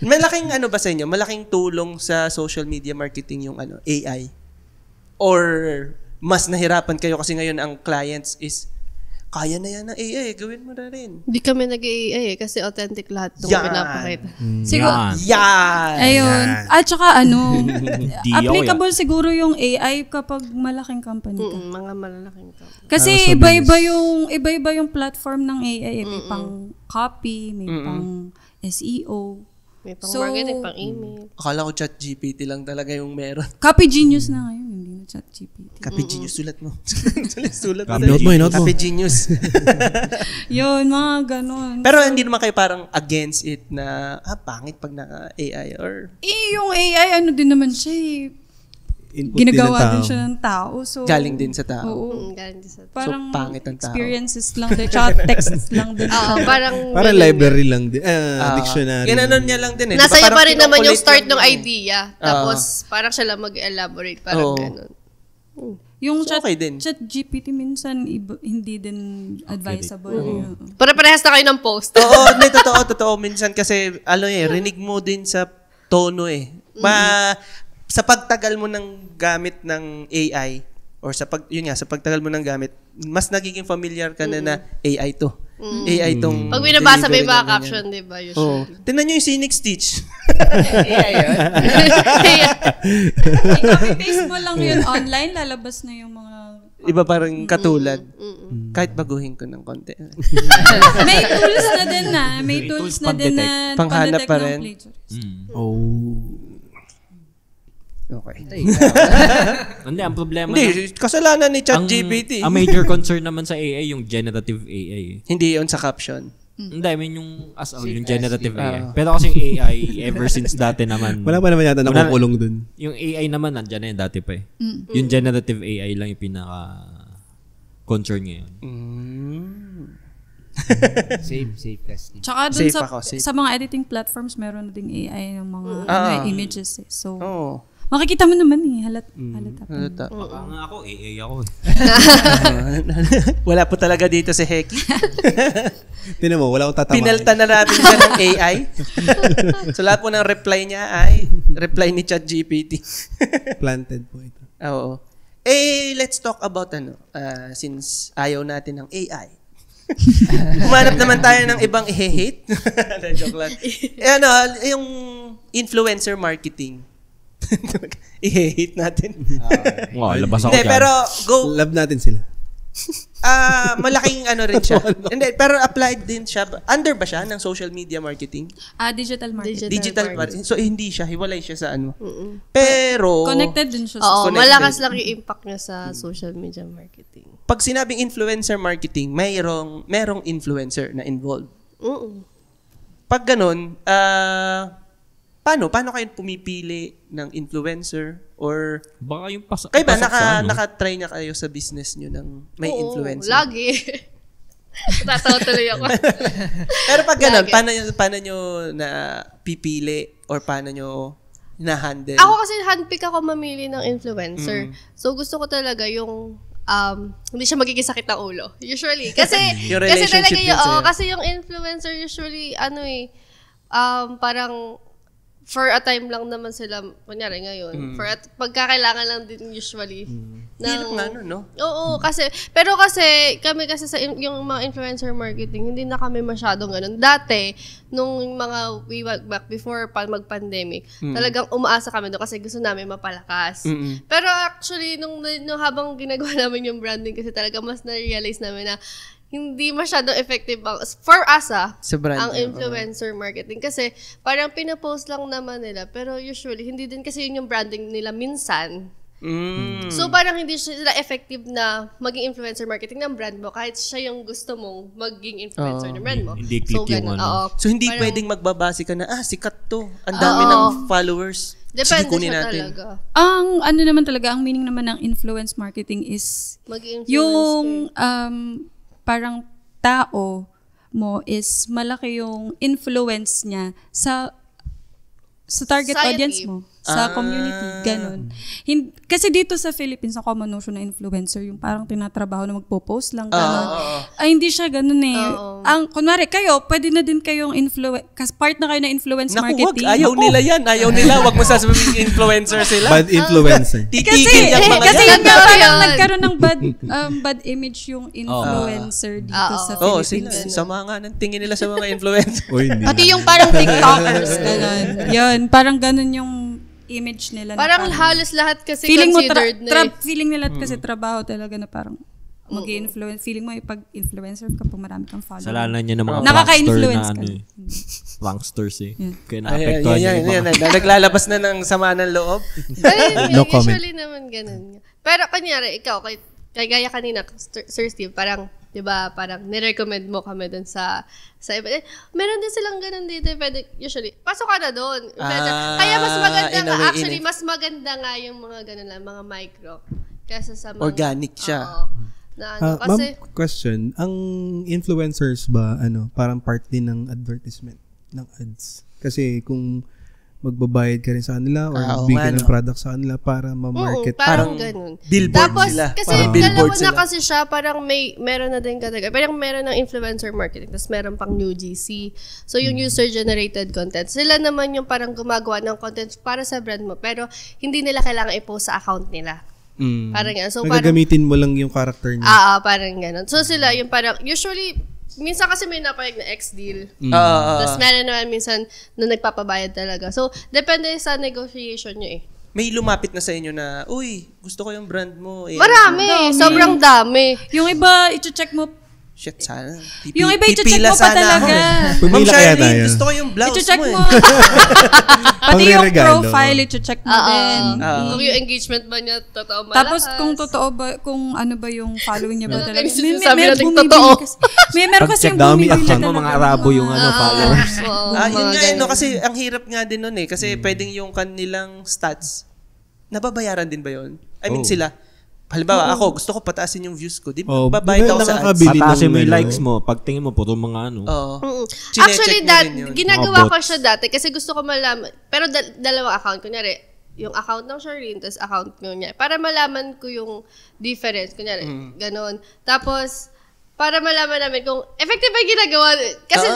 Malaking ba sa inyo? Malaking tulong sa social media marketing yung AI? Or mas nahirapan kayo kasi ngayon ang clients is kaya na yan ng AI, gawin mo na rin. Hindi kami nag-AI kasi authentic lahat ng pinapakita. Siguro, Yan! ayun. At saka Di ako applicable siguro yung AI kapag malaking company ka. Mga malalaking company. Kasi iba-iba yung platform ng AI. May pang copy, may pang SEO. May pang marketing, pang email. Akala ko ChatGPT lang talaga yung meron. Copy Genius na ngayon, hindi na ChatGPT. Copy Genius, sulat mo. sulat mo. Note mo. Copy Genius. Yun, mga ganon. Pero hindi naman kayo parang against it na, pangit pag naka-AI or... Yung AI, din naman siya Input ginagawa din din ng tao. siya ng tao. So, Galing din sa tao. Oo. Galing din sa Parang pangit ang tao. experiences lang din. Tsaka texts lang din. parang Library lang din. Dictionary. Ginanon niya lang din eh. nasa Diba, pa rin naman yung kinukulit start lang ng yun eh. idea. Tapos, parang siya lang mag-elaborate. Parang gano'n. Yung So, okay din. chat GPT minsan hindi din advisable. Yun. Para-parehas na kayo ng post. Oo, totoo. Minsan kasi, rinig mo din sa tono eh. Sa pagtagal mo ng gamit ng AI, or sa pagtagal mo ng gamit, mas nagiging familiar ka na AI to. AI tong... Pag binabasa may delivery back ng ganyan. action, di ba? Oo. Usually. Tingnan nyo yung Scenic Stitch. I-copy-paste mo lang yun online, lalabas na yung mga... Iba parang katulad. Kahit baguhin ko ng konti. May tools na din na. May tools na din na Panghanap pan-detect pa ng rin. plagiarism. Okay. Hindi, ang problema Hindi, kasalanan ni ChatGPT. ang major concern naman sa AI, yung generative AI. Hindi yun sa caption. Hindi, I mean yung yung generative AI. Pero kasi yung AI, ever since dati naman, Wala pa naman yata nakukulong dun. yung AI naman, nandyan na yun dati pa eh. Yung generative AI lang yung pinaka-concern ngayon. Safe testing. Tsaka dun Safe. sa mga editing platforms, meron na ding AI ng mga images eh. So, Oo. makikita mo naman eh. Halata. Baka nga ako, AI ako eh. Wala po talaga dito si Heki. Tinan mo, wala akong tatama. Pinalta na natin siya ng AI. So lahat po ng reply niya ay reply ni ChatGPT. Planted po ito. Oo. Let's talk about since ayaw natin ng AI. Humanap naman tayo ng ibang i-hate. Joke lang. Yung influencer marketing. I-hate natin. Wow, labas ako Hindi, dyan. pero go. Love natin sila. Malaking rin siya. Hindi, pero applied din siya. Under ba siya ng social media marketing? Digital marketing. Digital marketing. So, hindi siya. Hiwalay siya sa ano. Pero, Connected din siya Oo, Connected. malakas lang yung impact niya sa social media marketing. pag sinabing influencer marketing, merong influencer na involved. Pag ganun, paano kayo pumipili ng influencer or Baka yung kayo ba pasok sa ano? naka-try na kayo sa business nyo ng may Oo, influencer? lagi. Tatawa tuloy ako. Pero pag ganun, Lagi. paano nyo na pipili or paano nyo na-handle? Ako kasi handpick ako mamili ng influencer. So gusto ko talaga yung hindi siya magiging sakit ng ulo. Usually. Kasi, Yung kasi relationship talaga din sa'yo. kasi yung influencer usually, parang for a time lang naman sila, kunyari ngayon, pagkakailangan lang din usually. Hirap nga nun, no? Oo, pero kami kasi sa yung mga influencer marketing, hindi na kami masyadong ganun. Dati, nung mga way back before pa mag-pandemic, talagang umaasa kami doon kasi gusto namin mapalakas. Pero actually, nung habang ginagawa namin yung branding, kasi talaga mas na-realize namin na hindi masyadong effective for us Sa brand, ang influencer marketing. Kasi parang pinapost lang naman nila, pero usually, hindi din kasi yun yung branding nila minsan. So parang hindi sila effective na maging influencer marketing ng brand mo kahit siya yung gusto mong maging influencer ng brand mo. Hindi click yung ganun, ano. oo. So, hindi Parang- pwedeng magbabase ka na, sikat to. Ang dami ng followers. Depende Sige, kunin siya natin. talaga. Ang ano naman talaga, ang meaning naman ng influence marketing is Maging influencer. yung parang tao mo is malaki yung influence niya sa target Society. audience mo, sa community, ganun. Kasi dito sa Philippines, ang common notion na influencer, yung parang tinatrabaho na magpo-post lang, ganun. Ay, hindi siya ganun eh. Kunwari, kayo, pwede na din kayong kasi part na kayo na influence Naku, wag. marketing. Ayaw nila yan. Ayaw nila. Wag mo sasabihin influencer sila. Bad influencer. Titigil yung mga Kasi yan. yun nga parang Yun. nagkaroon ng bad image yung influencer dito sa Oo, sila. Philippines. Sama nga ng tingin nila sa mga influencer. O hindi. Pati yung parang TikTokers, gano'n. Yun, parang gano'n yung image nila. Parang halos lahat kasi feeling mo considered na feeling nila kasi trabaho talaga na parang mag-influence. Feeling mo pag influencer ka po marami kang follower. Salanan niya ng mga Nakaka-influence prankster na ka. ano eh. Pranksters eh. Kaya Ayan, naapektuhan yan, yung iba. Naglalabas na ng sama ng loob. No comment. Usually naman ganun. Pero kunyari, ikaw, kay gaya kanina, Sir Steve, parang, di ba, parang nirecommend mo kami dun sa iba. Meron din silang ganun dito. Pwede, usually, pasok ka na dun. Kaya mas maganda in a nga, way, actually, mas maganda nga yung mga ganun lang, mga micro. Kaysa sa mga... Organic siya. Oo. Na ano, kasi... Ma'am, question. Ang influencers ba, parang part din ng advertisement, ng ads? Kasi kung magbabayad ka rin sa kanila or magbigay ng product sa kanila para ma-market. Parang ganun. Billboard Tapos, sila. kasi Parang billboard dalawa na sila. kasi siya, parang meron na din kategorya. Parang meron ng influencer marketing, tapos meron pang UGC. So, yung user-generated content. Sila naman yung parang gumagawa ng content para sa brand mo, pero hindi nila kailangan i-post sa account nila. Parang yan. So, parang, Nagagamitin mo lang yung character niya. parang ganun. So, sila yung parang, usually, minsan kasi may napayag na ex-deal. Tapos meron naman minsan na nagpapabayad talaga. So, depende sa negotiation nyo eh. May lumapit na sa inyo na, uy, gusto ko yung brand mo. Eh, Marami. Sobrang dami. Yung iba, i-check mo, shit, sana. yung iba i-check pipila mo pa sana talaga. ako. Ma'am Pumila kaya Charlene, tayo. gusto ko yung blouse I-check mo. mo. Eh. Pati yung Pangregalo. profile, i-check mo din. Kung yung engagement ba niya totoo malakas. Tapos kung totoo ba, kung ano ba yung following niya ba Ano talaga. kasi sinasabi natin bumibili totoo. kasi. Meron kasi Pag-check yung dami bumibili account mo, talaga. mga Arabo yung followers. Yun nga no, kasi ang hirap nga din nun eh. Kasi pwedeng yung kanilang stats, nababayaran din ba yun? I mean sila, halimbawa ako, gusto ko pataasin yung views ko. Di ba babayad ako sa ads? nakakabili Pataasin mo ng yung likes mo. Pag tingin mo, puro mga ano. Oo. Actually, Chinecheck mo rin yun. ginagawa Mga ko bots. siya dati kasi gusto ko malaman. Pero dalawang account. Kunyari, yung account ng Charlene, tapos account ko niya. Para malaman ko yung difference. Kunyari, ganon. Tapos, para malaman namin kung effective ba yung ginagawa. Kasi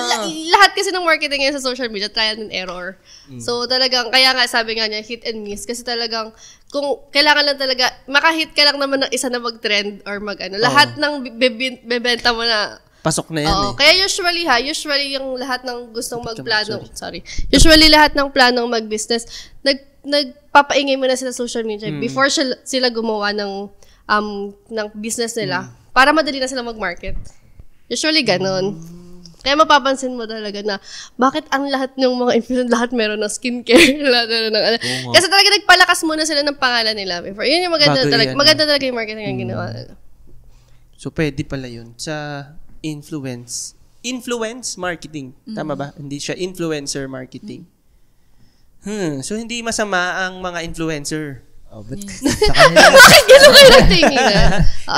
lahat kasi ng marketing ngayon sa social media, trial and error. So talagang, kaya nga sabi nga niya, hit and miss. Kasi talagang, kung kailangan lang talaga, makahit ka lang naman ng isa na mag-trend or mag-ano. Lahat ng bebenta mo na, Pasok na yan oo. eh. Kaya usually yung lahat ng gustong magplano, usually lahat ng planong mag-business, nagpapaingay muna sila sa social media before sila gumawa ng business nila para madali na sila mag-market. Usually ganun. Kaya mapapansin mo talaga na bakit ang lahat ng mga influencer, lahat meron ng skincare, lahat meron ng Kasi talaga nagpalakas muna sila ng pangalan nila before. Yun yung maganda talaga. Maganda talaga yung marketing ang ginawa nila. So, pwede pala yun sa influence marketing. Tama ba? Hindi siya influencer marketing. So, hindi masama ang mga influencer. Oh, but sa kanila. Bakit gano'n kayo nagtingin?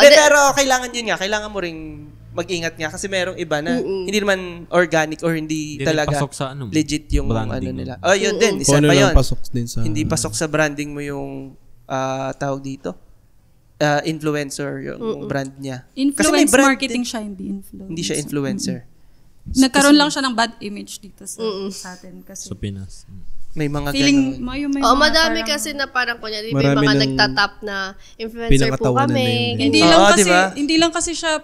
Pero kailangan yun nga. Kailangan mo ring mag-ingat nga kasi merong iba na hindi naman organic or hindi talaga sa legit yung branding nila. Oh, yun din. Isa Kung pa yun. pasok din sa... Hindi pasok sa branding mo yung tawag dito. Influencer yung brand niya. Influence marketing siya, hindi influencer. Hindi siya influencer. Nagkaroon lang siya ng bad image dito sa atin kasi. Sa Pinas. May mga Feeling ganun. may madami parang, kasi na parang kunyari, Marami may mga ng nagtatap na influencer po pinakatawanan na kami. yun. ganyan. Hindi lang kasi siya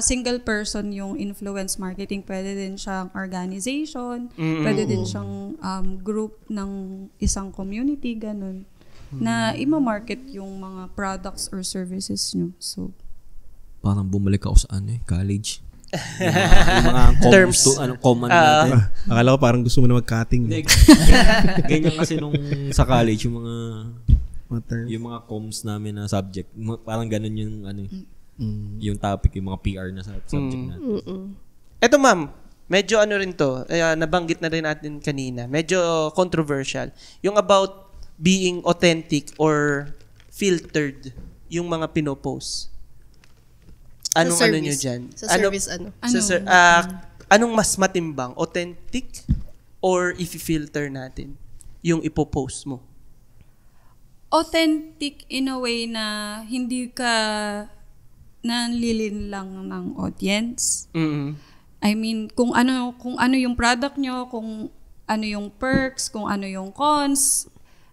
single person yung influence marketing. Pwede din siyang organization, pwede din siyang group ng isang community, ganun. Na ima-market yung mga products or services nyo. So, parang bumalik ako sa college. yung mga terms to common natin. Akala ko parang gusto mo na mag-cutting. Ganyan kasi nung sa college yung mga terms. yung mga comms namin na subject, parang ganun yung yung topic, yung mga PR na subject natin. Eto ma'am, medyo rin to, nabanggit na rin natin kanina, medyo controversial. Yung about being authentic or filtered yung mga pinopost. Anong nyo dyan? Sa service anong mas matimbang? Authentic or i-filter natin yung ipopost mo? authentic in a way na hindi ka nanlilin lang ng audience. I mean, kung ano yung product nyo, kung ano yung perks, kung ano yung cons,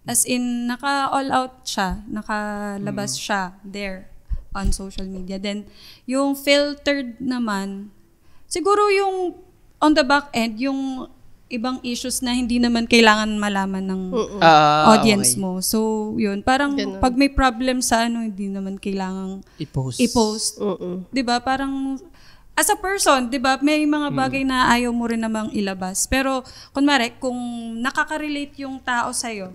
as in, naka-all out siya, nakalabas siya there on social media. Then, yung filtered naman, siguro yung on the back end, yung ibang issues na hindi naman kailangan malaman ng audience mo. So, yun. Parang pag may problem sa hindi naman kailangang i-post. 'Di ba? Parang as a person, 'di ba, may mga bagay na ayaw mo rin namang ilabas. Pero kunwari, kung nakaka-relate yung tao sa'yo,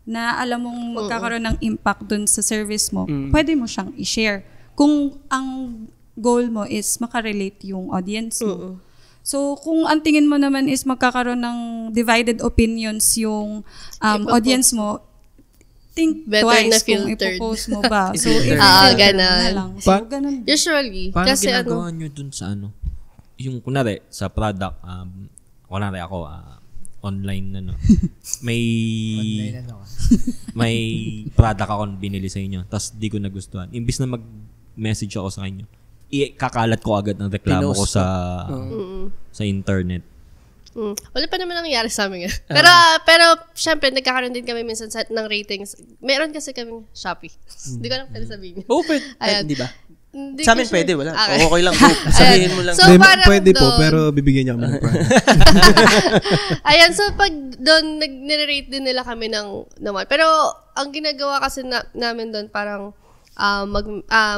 na alam mong magkakaroon ng impact dun sa service mo, pwede mo siyang i-share. Kung ang goal mo is makarelate yung audience mo. So, kung ang tingin mo naman is magkakaroon ng divided opinions yung audience mo, think better twice na kung filtered. ipopost mo ba. So, ganun. na lang. So, ganun. Usually. Paano Kasi ginagawa nyo dun sa yung kunwari, sa product, kunwari ako, online may may product ako binili sa inyo, tapos di ko nagustuhan. Imbis na mag-message ako sa inyo, kakalat ko agad ng reklamo ko sa internet. Wala pa naman nangyayari sa amin. Pero syempre, nagkakaroon din kami minsan ng ratings. Meron kasi kaming Shopee. Hindi ko alam pwede sabihin. Open. Hindi ba? Sa amin pwede, wala. Okay. Okay lang. Sabihin mo lang. So, pwede po, pero bibigyan niya kami ng prize. Ayan, so pag doon, nire-rate din nila kami ng naman. Pero, ang ginagawa kasi namin doon, parang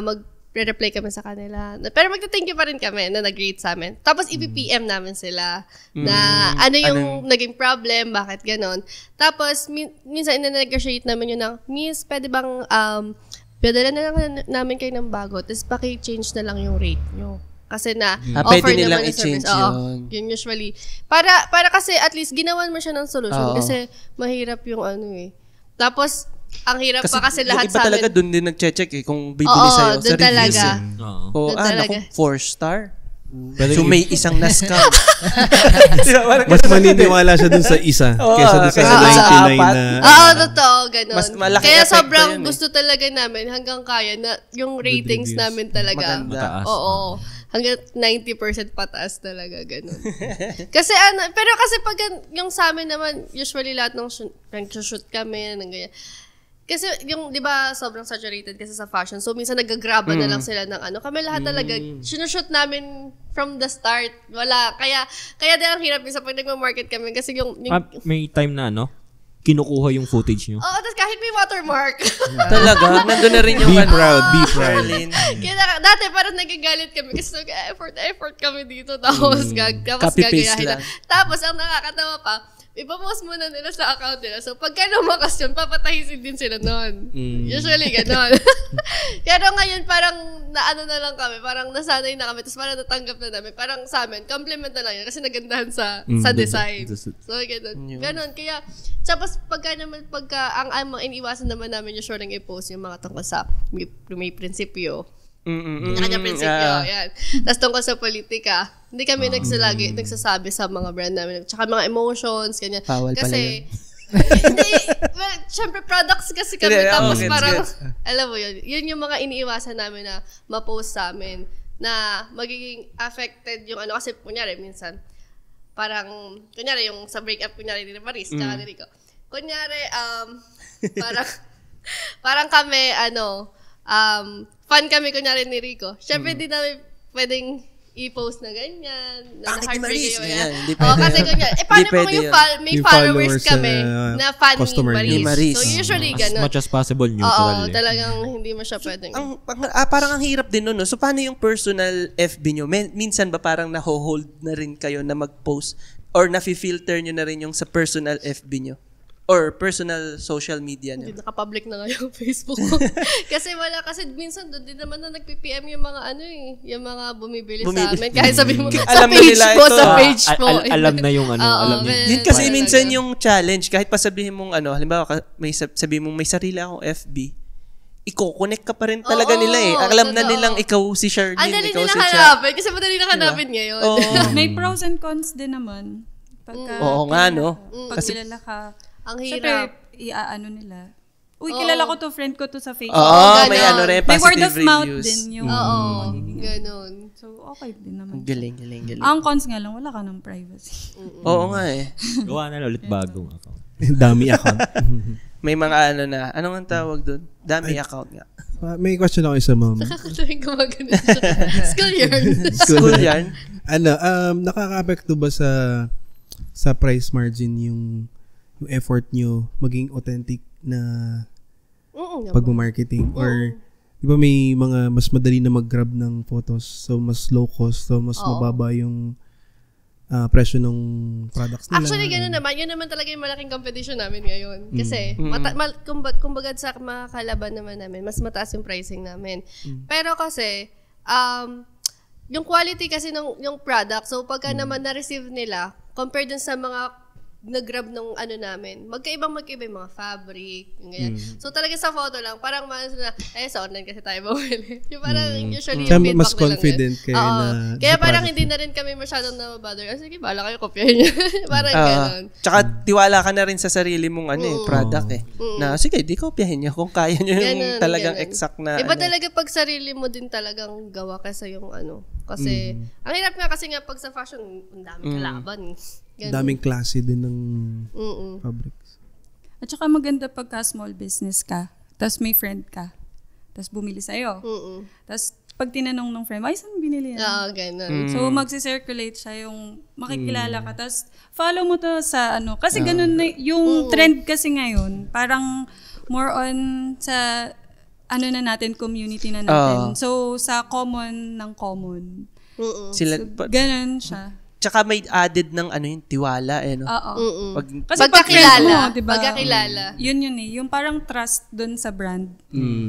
mag-reply kami sa kanila. Pero magta-thank you pa rin kami na nag-rate sa amin. Tapos, i-PM namin sila na ano yung naging problem, bakit ganon. Tapos, minsan ina-negotiate namin yun ng, Miss, pwede bang padala na lang namin kayo ng bago, tapos paki-change na lang yung rate nyo. Kasi offer pwede naman nilang ng service. i-change Yun usually. Para kasi at least ginawan mo siya ng solution. Kasi mahirap yung Tapos, ang hirap pa kasi lahat yung iba sa amin. talaga dun din nagche-check kung bibili sa'yo. Doon talaga. Naku, 4-star. So may isang na-scam. Mas maniniwala siya dun sa isa kaysa dun sa 99 na... Totoo, ganun. Mas malaki Kaya epekto sobrang yun, gusto talaga namin, hanggang kaya na yung ratings namin talaga. Maganda. Oo. Hanggang 90% pataas talaga, ganun. Kasi pero kasi pag yung sa amin naman, usually lahat ng shoot kami, ng ganyan. Kasi yung, di ba, sobrang saturated kasi sa fashion. So, minsan nagagraba na lang sila ng Kami lahat talaga, sinushoot namin from the start. Wala. Kaya din ang hirap minsan pag nagma-market kami. Kasi yung may time na, kinukuha yung footage nyo? Oo, tapos kahit may watermark. Talaga? Nandun na rin yung Be proud, be proud. Sherlyn. Kaya dati parang nagagalit kami kasi effort kami dito. Tapos Copy-paste gagayahin lang. Tapos ang nakakatawa pa, ipapost muna nila sa account nila. So, pagka lumakas yun, papatahisin din sila noon. Usually, gano'n. Pero ngayon, parang naano na lang kami. Parang nasanay na kami. Tapos parang natanggap na namin. Parang sa amin, compliment na lang yun. Kasi nagandahan sa design. So, gano'n. Gano'n. Kaya, tapos pagka ang iniwasan naman namin yung shorting i-post yung mga tungkol sa may prinsipyo. Kanya prinsipyo, yan. Tapos tungkol sa politika, hindi kami nagsasabi sa mga brand namin. Tsaka mga emotions, ganyan. Bawal pala kasi, hindi, well, syempre products kasi kami. Tapos parang, alam mo yun, yun yung mga iniiwasan namin na ma-post sa amin na magiging affected yung ano. Kasi kunyari, minsan, parang, kunyari, yung sa breakup, kunyari, ni Maris, tsaka ni Rico. Kunyari, parang kami, fan kami kunyari ni Rico. Siyempre, di namin pwedeng i-post na ganyan. Na Bakit ni heartbreak Maris? ganyan. Hindi pwede. Kasi kunyari, paano Hindi kung pwede yung yun. may Yung followers followers, kami na fan customer ni Maris. Maris. So, usually, As ganun. much as possible, neutral. Oo, talagang hindi mo siya pwedeng. Parang ang hirap din nun, no? So, paano yung personal FB nyo? Minsan ba parang naho-hold na rin kayo na mag-post or nafi-filter nyo na rin yung sa personal FB nyo? Or personal social media nyo? Hindi naka-public na nga yung Facebook ko. Kasi minsan doon din naman na nag-PPM yung mga yung mga bumibili sa amin. Kahit sabi mo, sa Alam na page nila po, ito. sa page po. Alam na yung ano, alam niya. Yun kasi minsan yung challenge, kahit pa sabihin mong halimbawa, sabihin mong may sarili akong FB, i-connect ka pa rin talaga nila eh. Alam na nilang ikaw si Sherlyn, Ang dali ikaw nila si Cha. hanapin. Kasi madali na hanapin ngayon. May pros and cons din naman. Oo nga, no? Pag kilala ka. Ang Siyempre, hirap. iaano nila. Uy, kilala ko to, friend ko to sa Facebook. Oo, may ano rin, May word positive of mouth reviews. din yung Oo, ganun. So, okay din naman. Galing. Ang cons nga lang, wala ka ng privacy. Oo nga eh. Gawa na ulit bagong account. Dami account. May mga anong ang tawag doon? Dami account nga. May question ako isa, ma'am. Nakakatuwing gumagano siya. School yarn. School yarn? Nakaka-apekto ba sa price margin yung effort nyo maging authentic na pag-marketing? Or di ba may mga mas madali na mag-grab ng photos, so mas low cost, so mas mababa yung presyo ng products nila? Actually, gano'n naman. Yun naman talaga yung malaking competition namin ngayon. Kasi, kumbaga sa mga kalaban naman namin, mas mataas yung pricing namin. Pero kasi, yung quality kasi ng yung product, so pagka naman na-receive nila, compared dun sa mga nag-grab nung namin, magkaiba yung mga fabric, yung ganyan. So talaga sa photo lang, parang sa online kasi tayo bumili. Yung parang usually yung feedback mas confident kayo na kaya parang hindi na rin kami masyadong na-bother. Sige, bahala kayo, kopyahin nyo. Parang gano'n. Tsaka tiwala ka na rin sa sarili mong product eh. Na sige, di kopyahin nyo kung kaya nyo yung talagang exact na Iba talaga pag sarili mo din talagang gawa kasi yung Kasi, ang hirap nga kasi nga pag sa fashion, ang daming kalaban. Ganun. Daming klase din ng fabrics. At saka maganda pagka small business ka, tapos may friend ka, tapos bumili sa'yo. Tapos pag tinanong ng friend, ay, saan binili yan? Oo, ganun. So, magsi-circulate siya yung makikilala ka. Tapos, follow mo to sa Kasi ganun na, yung trend kasi ngayon, parang more on sa na natin, community na natin. So, sa common ng common. Sila, ganun siya. Tsaka may added ng yung tiwala eh, no? Oo. Kasi pagkakilala. Diba? Pagkakilala. Yun eh. Yung parang trust dun sa brand.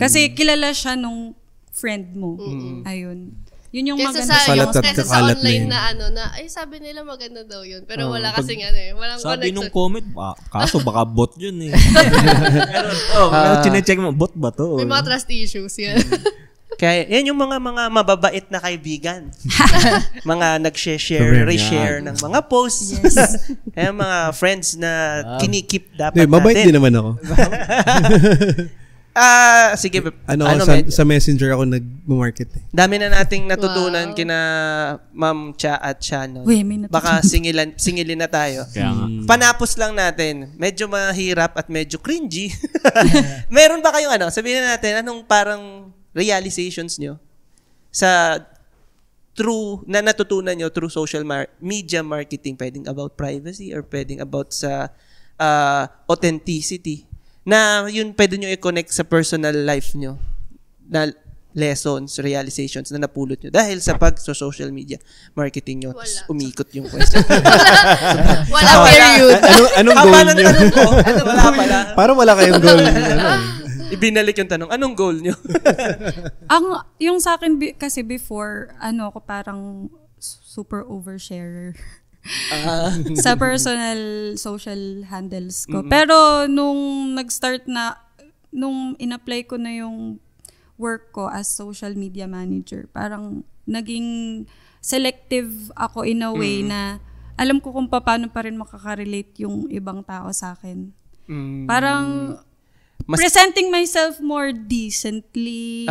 Kasi kilala siya nung friend mo. Ayun. Yun yung kesa maganda. Kesa sa online na ay sabi nila maganda daw yun. Pero wala kasing walang sabi connection. nung comment, kaso baka bot yun eh. Pero chinecheck mo, bot ba to? May mga trust issues yan. Kaya yan yung mga mababait na kaibigan. Mga nag-share, reshare ng mga posts. Yes. Kaya mga friends na kinikip dapat Mabait natin. din naman ako. Sige. Sa Messenger ako nag-market eh. Dami na nating natutunan kina Ma'am Cha at Shannon. Uy, may natutunan. Baka singilin na tayo. Kaya nga. Panapos lang natin. Medyo mahirap at medyo cringy. Meron ba kayong sabihin natin, anong parang realizations nyo sa na natutunan nyo through social media marketing? Pwedeng about privacy or pwedeng about sa authenticity na yun pwede nyo i-connect sa personal life nyo na lessons, realizations na napulot nyo dahil sa social media marketing nyo. Tapos umikot yung question. Wala period. Anong goal nyo? Tanong ko? Wala pala. Parang wala kayong goal. Ibinalik yung tanong. Anong goal nyo? Yung sa akin kasi before, ako parang super oversharer. Sa personal social handles ko. Pero nung nag-start nung in-apply ko na yung work ko as social media manager, parang naging selective ako in a way na alam ko kung paano pa rin makaka-relate yung ibang tao sa akin. Parang presenting myself more decently.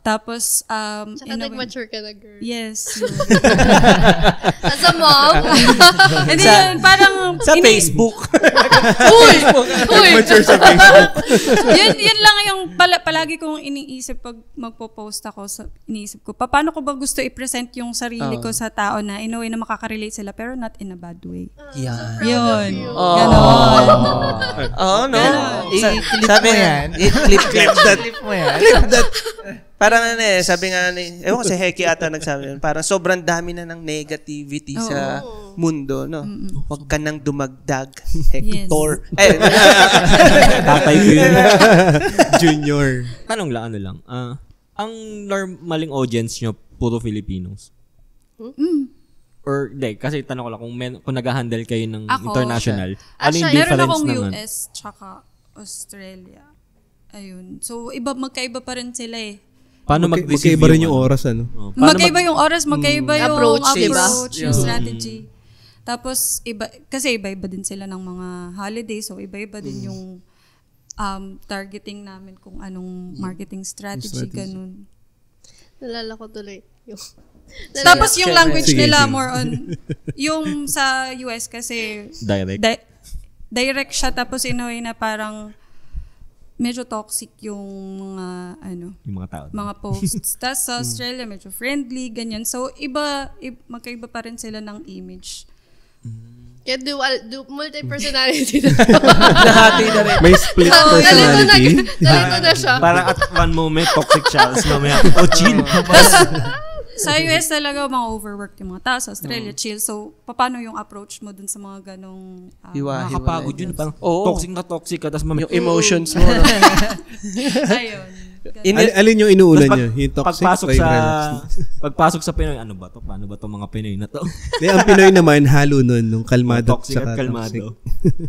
Tapos, Saka nag-mature ka na, girl. Yes. As a mom. And then, parang... Sa Facebook. Uy! Mature sa Facebook. yun lang yung palagi kong iniisip pag magpo-post ako. Iniisip ko, paano ko ba gusto i-present yung sarili ko sa tao na in a way na makaka-relate sila pero not in a bad way. Yan. Yun. Ganon. No? Sabi yan. Clip that. Clip mo yan. Parang sabi nga ewan ko si Heki ata nagsabi yun, parang sobrang dami na ng negativity sa mundo, no? Huwag ka nang dumagdag, Hector. Yes. Tatay ko yun. Junior. Tanong lang, ang normaling audience nyo, puro Filipinos? Or, kasi tanong ko lang, kung nag-handle kayo ng international, ano yung difference meron akong naman? US tsaka Australia. Ayun. So, magkaiba pa rin sila eh. Paano mag-receive Magkaiba rin yung oras, ano? Magkaiba yung oras, magkaiba yung Approach, yung strategy. Tapos, kasi iba-iba din sila ng mga holiday, so iba-iba din yung targeting namin kung anong marketing strategy, ganun. Nalala ko tuloy. Tapos yung language Sige. nila more on, yung sa US kasi, direct siya, tapos in a way na parang, medyo toxic yung mga tao. mga posts. Tapos sa Australia, medyo friendly, ganyan. So, magkaiba pa rin sila ng image. Kaya multi-personality na. Nahati na rin. May split personality. Galito na siya. Parang at one moment, toxic siya. Tapos mamaya, chill. Sa US talaga, mga overworked yung mga tao. Sa Australia, chill. So, paano yung approach mo dun sa mga ganong... Nakakapagod yun. Parang toxic ka. Tapos mamaya, yung emotions mo. ayun. Alin yung inuulan nyo? Yung toxic pagpasok o yung sa relaxed? pagpasok sa Pinoy, ano ba to? Paano ba to mga Pinoy na to? Ang Pinoy naman, halo nun, nung kalmado. Toxic at kalmado.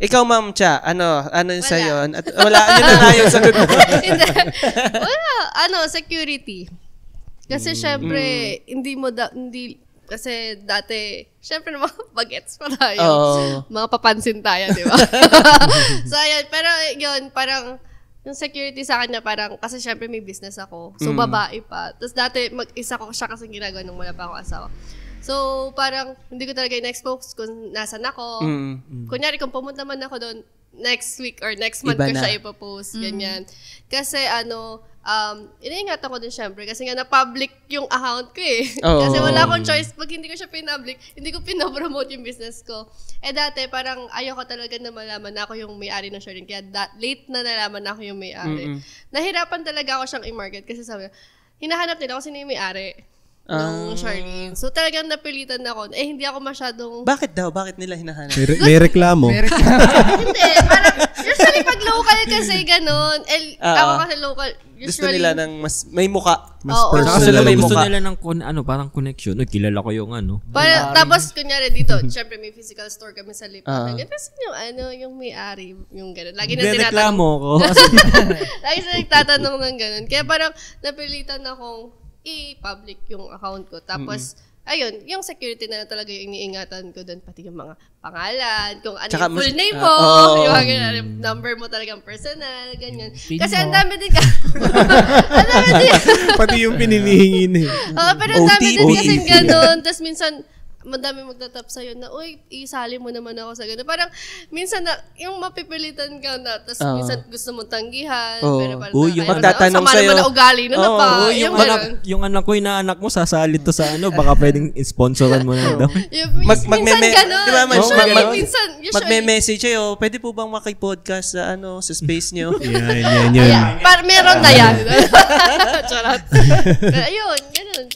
Ikaw, Ma'am Cha, ano yung sa'yo? At wala, yun na nga yung sagot mo. Wala. Security. Kasi syempre, kasi dati, syempre na mga bagets pa tayo. Mga papansin tayo, di ba? So, ayan. Pero yun, parang, yung security sa akin na parang, kasi syempre may business ako. So, babae pa. Tapos dati, mag-isa ko siya kasi ginagawa nung wala pa akong asawa. So, parang, hindi ko talaga in-expose kung nasan ako. Kunyari, kung pumunta man ako doon, next week or next month Iba ko na. siya ipopost, ganyan. Kasi iniingat ako din syempre kasi nga na-public yung account ko eh. Kasi wala akong choice. Pag hindi ko siya pinapublic, hindi ko pinopromote yung business ko. Dati parang ayoko talaga na malaman na ako yung may-ari ng Shireen. Kaya late na nalaman na ako yung may-ari. Nahirapan talaga ako siyang i-market kasi sabi, hinahanap nila ako sino yung may-ari ng Shireen. So talagang napilitan ako. Hindi ako masyadong... Bakit daw? Bakit nila hinahanap? May reklamo. Hindi, parang usually pag local kasi ganun. Ako kasi local, usually... Gusto nila ng mas may muka. Mas Oo. personal. Sila may May gusto mukha. nila ng parang connection. Kilala ko yung Tapos, kunyari dito, syempre may physical store kami sa Lipa. Tapos yung may-ari, yung gano'n. Lagi na tinatanong. reklamo ko. Lagi na nagtatanong ng gano'n. Kaya parang napilitan akong i-public yung account ko. Tapos, ayun, yung security na talaga yung iniingatan ko doon. Pati yung mga pangalan, kung ano Tsaka yung full mas- name mo, yung mga ganun, number mo talagang personal, ganyan. Kasi ang dami din ang dami din. Pati yung pinilihingin eh. Pero ang dami din OTP. kasi ganun. Tapos minsan, madami magtatap sa'yo na, uy, isali mo naman ako sa gano'n. Parang, minsan na, yung mapipilitan ka na, tapos minsan gusto mong tanggihan, pero parang, yung magtatanong sama sa'yo. naman na ugali, pa. Yung anak ko, inaanak mo, sasalit to sa baka pwedeng sponsoran mo na daw. Minsan gano'n. Diba, Minsan, magme-message sa'yo, pwede po bang makipodcast sa sa space nyo? Yan. Meron na yan. Charot. Pero ayun, ganun.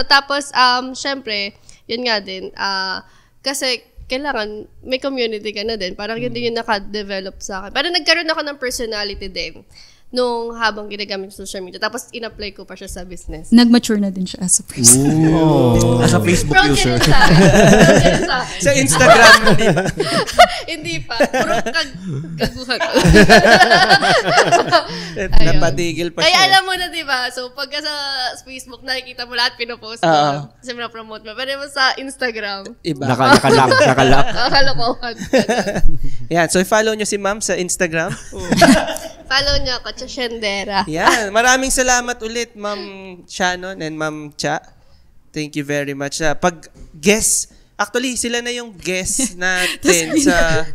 Tapos, syempre, yun nga din, kasi kailangan, may community ka na din. Parang yun din yung naka-develop sa akin. Parang nagkaroon ako ng personality din nung habang ginagamit sa social media. Tapos, in-apply ko pa siya sa business. Nag-mature na din siya as a person. As a Facebook Proud user. ka rin sa akin. Sa Instagram, hindi ba? Hindi pa. Puro kaguhan ko. Napatigil pa Kaya siya. alam mo na, di ba? So, pagka sa Facebook, nakikita mo lahat pinopost mo. Kasi promote mo. Pero sa Instagram, Iba. Nakalak. kalokohan. Yan. So, follow nyo si ma'am sa Instagram. Follow niyo ako, Chashendera. Yan. Maraming salamat ulit, Ma'am Shannon and Ma'am Cha. Thank you very much. Actually, sila na yung guest natin sa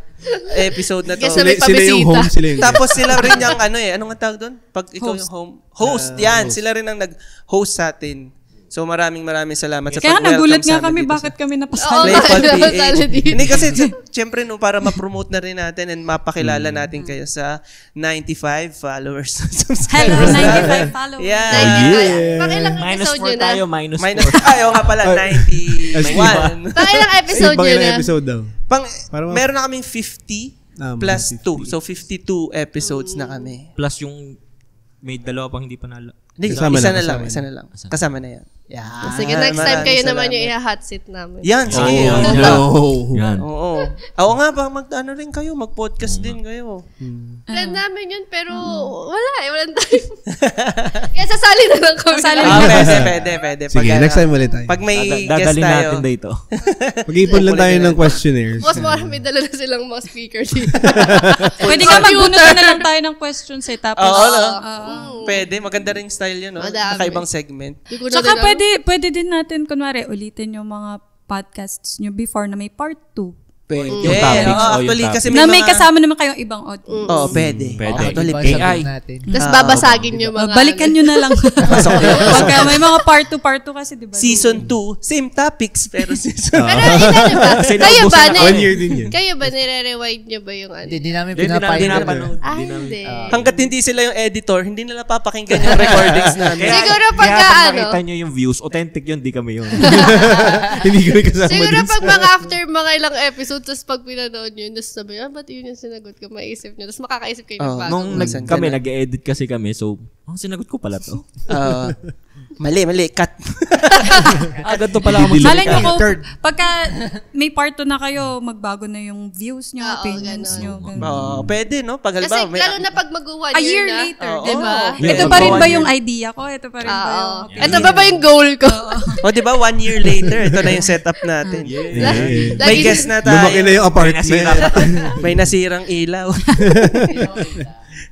episode na to. Guest na may Sila yung pabisita. home, sila yung Tapos sila rin yung anong ang tawag doon? Pag ikaw yung home. Host, yan. Sila rin ang nag-host sa atin. So maraming salamat sa Kaya pag-welcome nagulat sa nga amin kami dito bakit sa kami Oo, napasali. Playpod Nasali PH. dito. Hindi kasi, syempre, para ma-promote na rin natin and mapakilala natin kayo sa 95 followers. Hello, 95 followers. Yeah. Pakilang Minus episode 4 nyo na? tayo, minus 4. Ayaw nga pala, 91. Pakilang episode nyo na? episode daw. Meron na kaming 50 plus 2. 50. So, 52 episodes na kami. Plus yung may dalawa pang hindi pa nala. Hindi, Kasama isa na, na lang. kasama Isa na lang. Kasama na yan. Yeah. Sige, next time kayo Maraming naman yung salamat. i-hot seat namin. Yan, sige. Yan. Oo. Oo nga ba, rin kayo, mag-podcast din kayo. Plan namin yun, pero walang time. Kaya sasali na lang kami. Pwede. Sige, next time ulit tayo. Pag may guest Dadalhin tayo. natin dito. Mag-ipon lang tayo ng questionnaires. Mas marami dala na silang mga speaker dito. Pwede nga magbunutan na lang tayo ng questions tapos. Oo, pwede. Maganda rin style yun, no? Madami. Nakaibang segment. Tsaka pwede din natin, kunwari, ulitin yung mga podcasts nyo before na may part 2. Pwede. Yung topics, Oo, yung actually, topics. kasi Na may mga- kasama naman kayong ibang audience. Oo, pwede. Pwede. Actually, Iba pwede. sagot natin. Tapos babasagin nyo mga... Balikan nyo na lang. Pagka may mga part 2 kasi, di ba? Season 2, same topics, pero season Pero ilan ba? Kayo ba? 1 year din yun. Kayo ba? Nire-rewind nyo ba yung ano? Hindi namin Hindi pinapanood. Ah, hindi. Hanggat hindi sila yung editor, hindi nila papakinggan yung recordings namin. Siguro Kaya pagka pag ano... nakita nyo yung views, authentic yun, di kami yun. Hindi ko rin kasama Siguro din pag sa... mga after mga ilang episode, tapos pag pinanood nyo, tapos sabi, ba't yun yung sinagot ko? Maisip nyo. Tapos makakaisip kayo ng bago. Nung Minsan kami, ganun. nag-edit kasi kami, so, sinagot ko pala to. Mali, cut. Ganito pala ako Malay nyo magsalita. ko, pagka may part 2 na kayo, magbago na yung views nyo, Oo, opinions ganun. nyo. Pwede, no? Pag Kasi halimbawa, lalo na pag mag-1 A year na. later, Oo. di ba? Yeah. Ito pa rin ba 1 yung year. idea ko? Ito pa rin ba yung Oo. opinion? Ito ba yung goal ko? o, di ba, 1 year later, ito na yung setup natin. May Lagi- guest na tayo. Lumaki na yung apartment. May nasirang ilaw.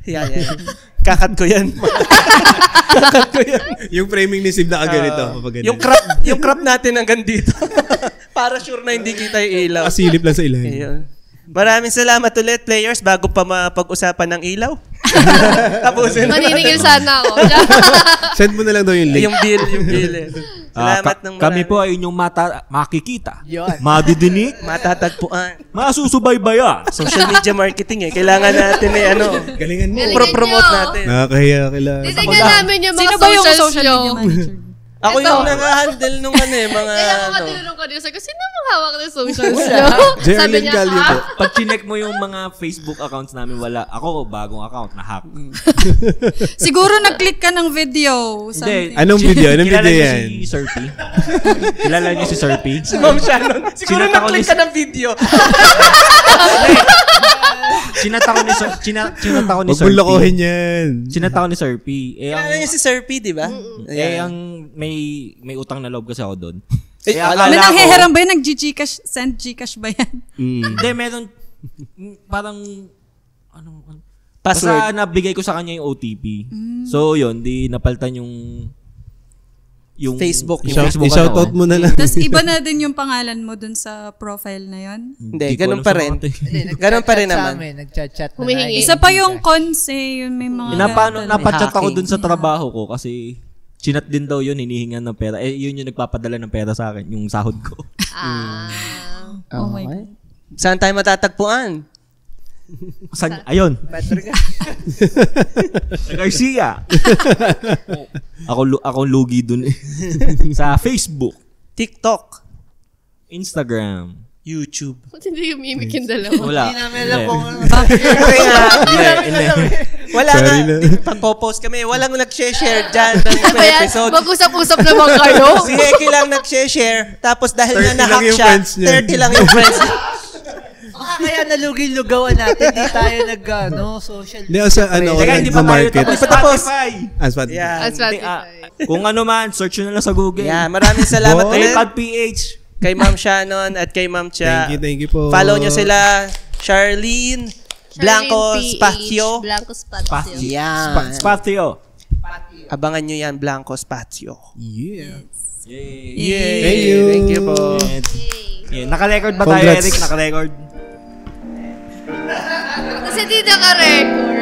yan. Kakat ko yan. Yung framing ni Sib na ganito. Yung crop natin hanggang dito. Para sure na hindi kita yung ilaw. Kasilip lang sa ilalim. Ayun. Maraming salamat ulit, players, bago pa mapag-usapan ng ilaw. Tapusin na. Maniningil sana ako. Send mo na lang daw yung link. yung bill. Salamat ng marami. Kami po ay inyong makikita, Yun. madidinig, Matatagpuan. masusubaybayan. Social media marketing Kailangan natin Galingan mo. Galingan promote nyo. natin. Nakakahiya kila. Titignan namin yung mga Sino ba yung socials social nyo. media manager? Ako yung nag-handle nung mga Kaya mga tinanong ko din sa sino mga hawak ng socials nyo? Sabi niya, Galio po. Pag chinek mo yung mga Facebook accounts namin, wala. Ako, bagong account, na-hack. Siguro nag-click ka ng video. Hindi. Anong video? Anong Kilala video niyo yan? si Sir P? Kilala niyo si Sir P? Si Ma'am Shannon. Siguro Sinata ko na-click ni- ka ng video. Sinata ko ni Sir Huwag P. mong lokohin yan. Sinata ko ni Sir P. Kilala niyo si Sir P, di ba? ang may utang na loob kasi ako doon. Eh, May akala ko. nangheheram ba yan? Nag-Gcash, send Gcash ba yan? Hindi, meron parang Password. basta nabigay ko sa kanya yung OTP. So, yun, di napalitan yung yung Facebook. I-shoutout mo na lang. Tapos iba na din yung pangalan mo dun sa profile na yun. Hindi, ganun pa rin. Ganun pa rin naman. Nagchat-chat na. Humihingi. Isa pa yung cons yung may mga... Napachat ako Hacking. dun sa trabaho ko kasi chinat din daw yun, hinihingan ng pera. Yun yung nagpapadala ng pera sa akin, yung sahod ko. Oh my God. Saan tayo matatagpuan? Ayun. Sa Garcia. ako lugi dun eh. Sa Facebook, TikTok, Instagram, YouTube. Ba't hindi yung mimik yung dalawa? wala. Hindi namin alam kung ano. Hindi. Wala Sorry nga. na. Pagpo-post kami, walang nag-share dyan ng Ano ba yan? episode. Mag-usap-usap naman kayo. Si Eki lang nag-share. Tapos dahil 30 na lang na-hack yung siya, friends niya. 30 lang yung friends niya. Kaya nalugi-lugawan natin. Di tayo social. Hindi, sa Teka, hindi pa tayo market. tapos Spotify. Spotify. Yan. As Kung ano man, search nyo na lang sa Google. Yeah, maraming salamat ulit Playpad PH. kay Ma'am Shannon at kay Ma'am Cha. Thank you po. Follow nyo sila, Charlene, Blanco Spacio. Blanco Spacio. Yan. Spatio. Abangan nyo yan, Blanco Spacio. Yeah. Yay! Thank you po. Yeah, naka-record ba tayo, Congrats. Eric? Naka-record? Kasi di naka-record.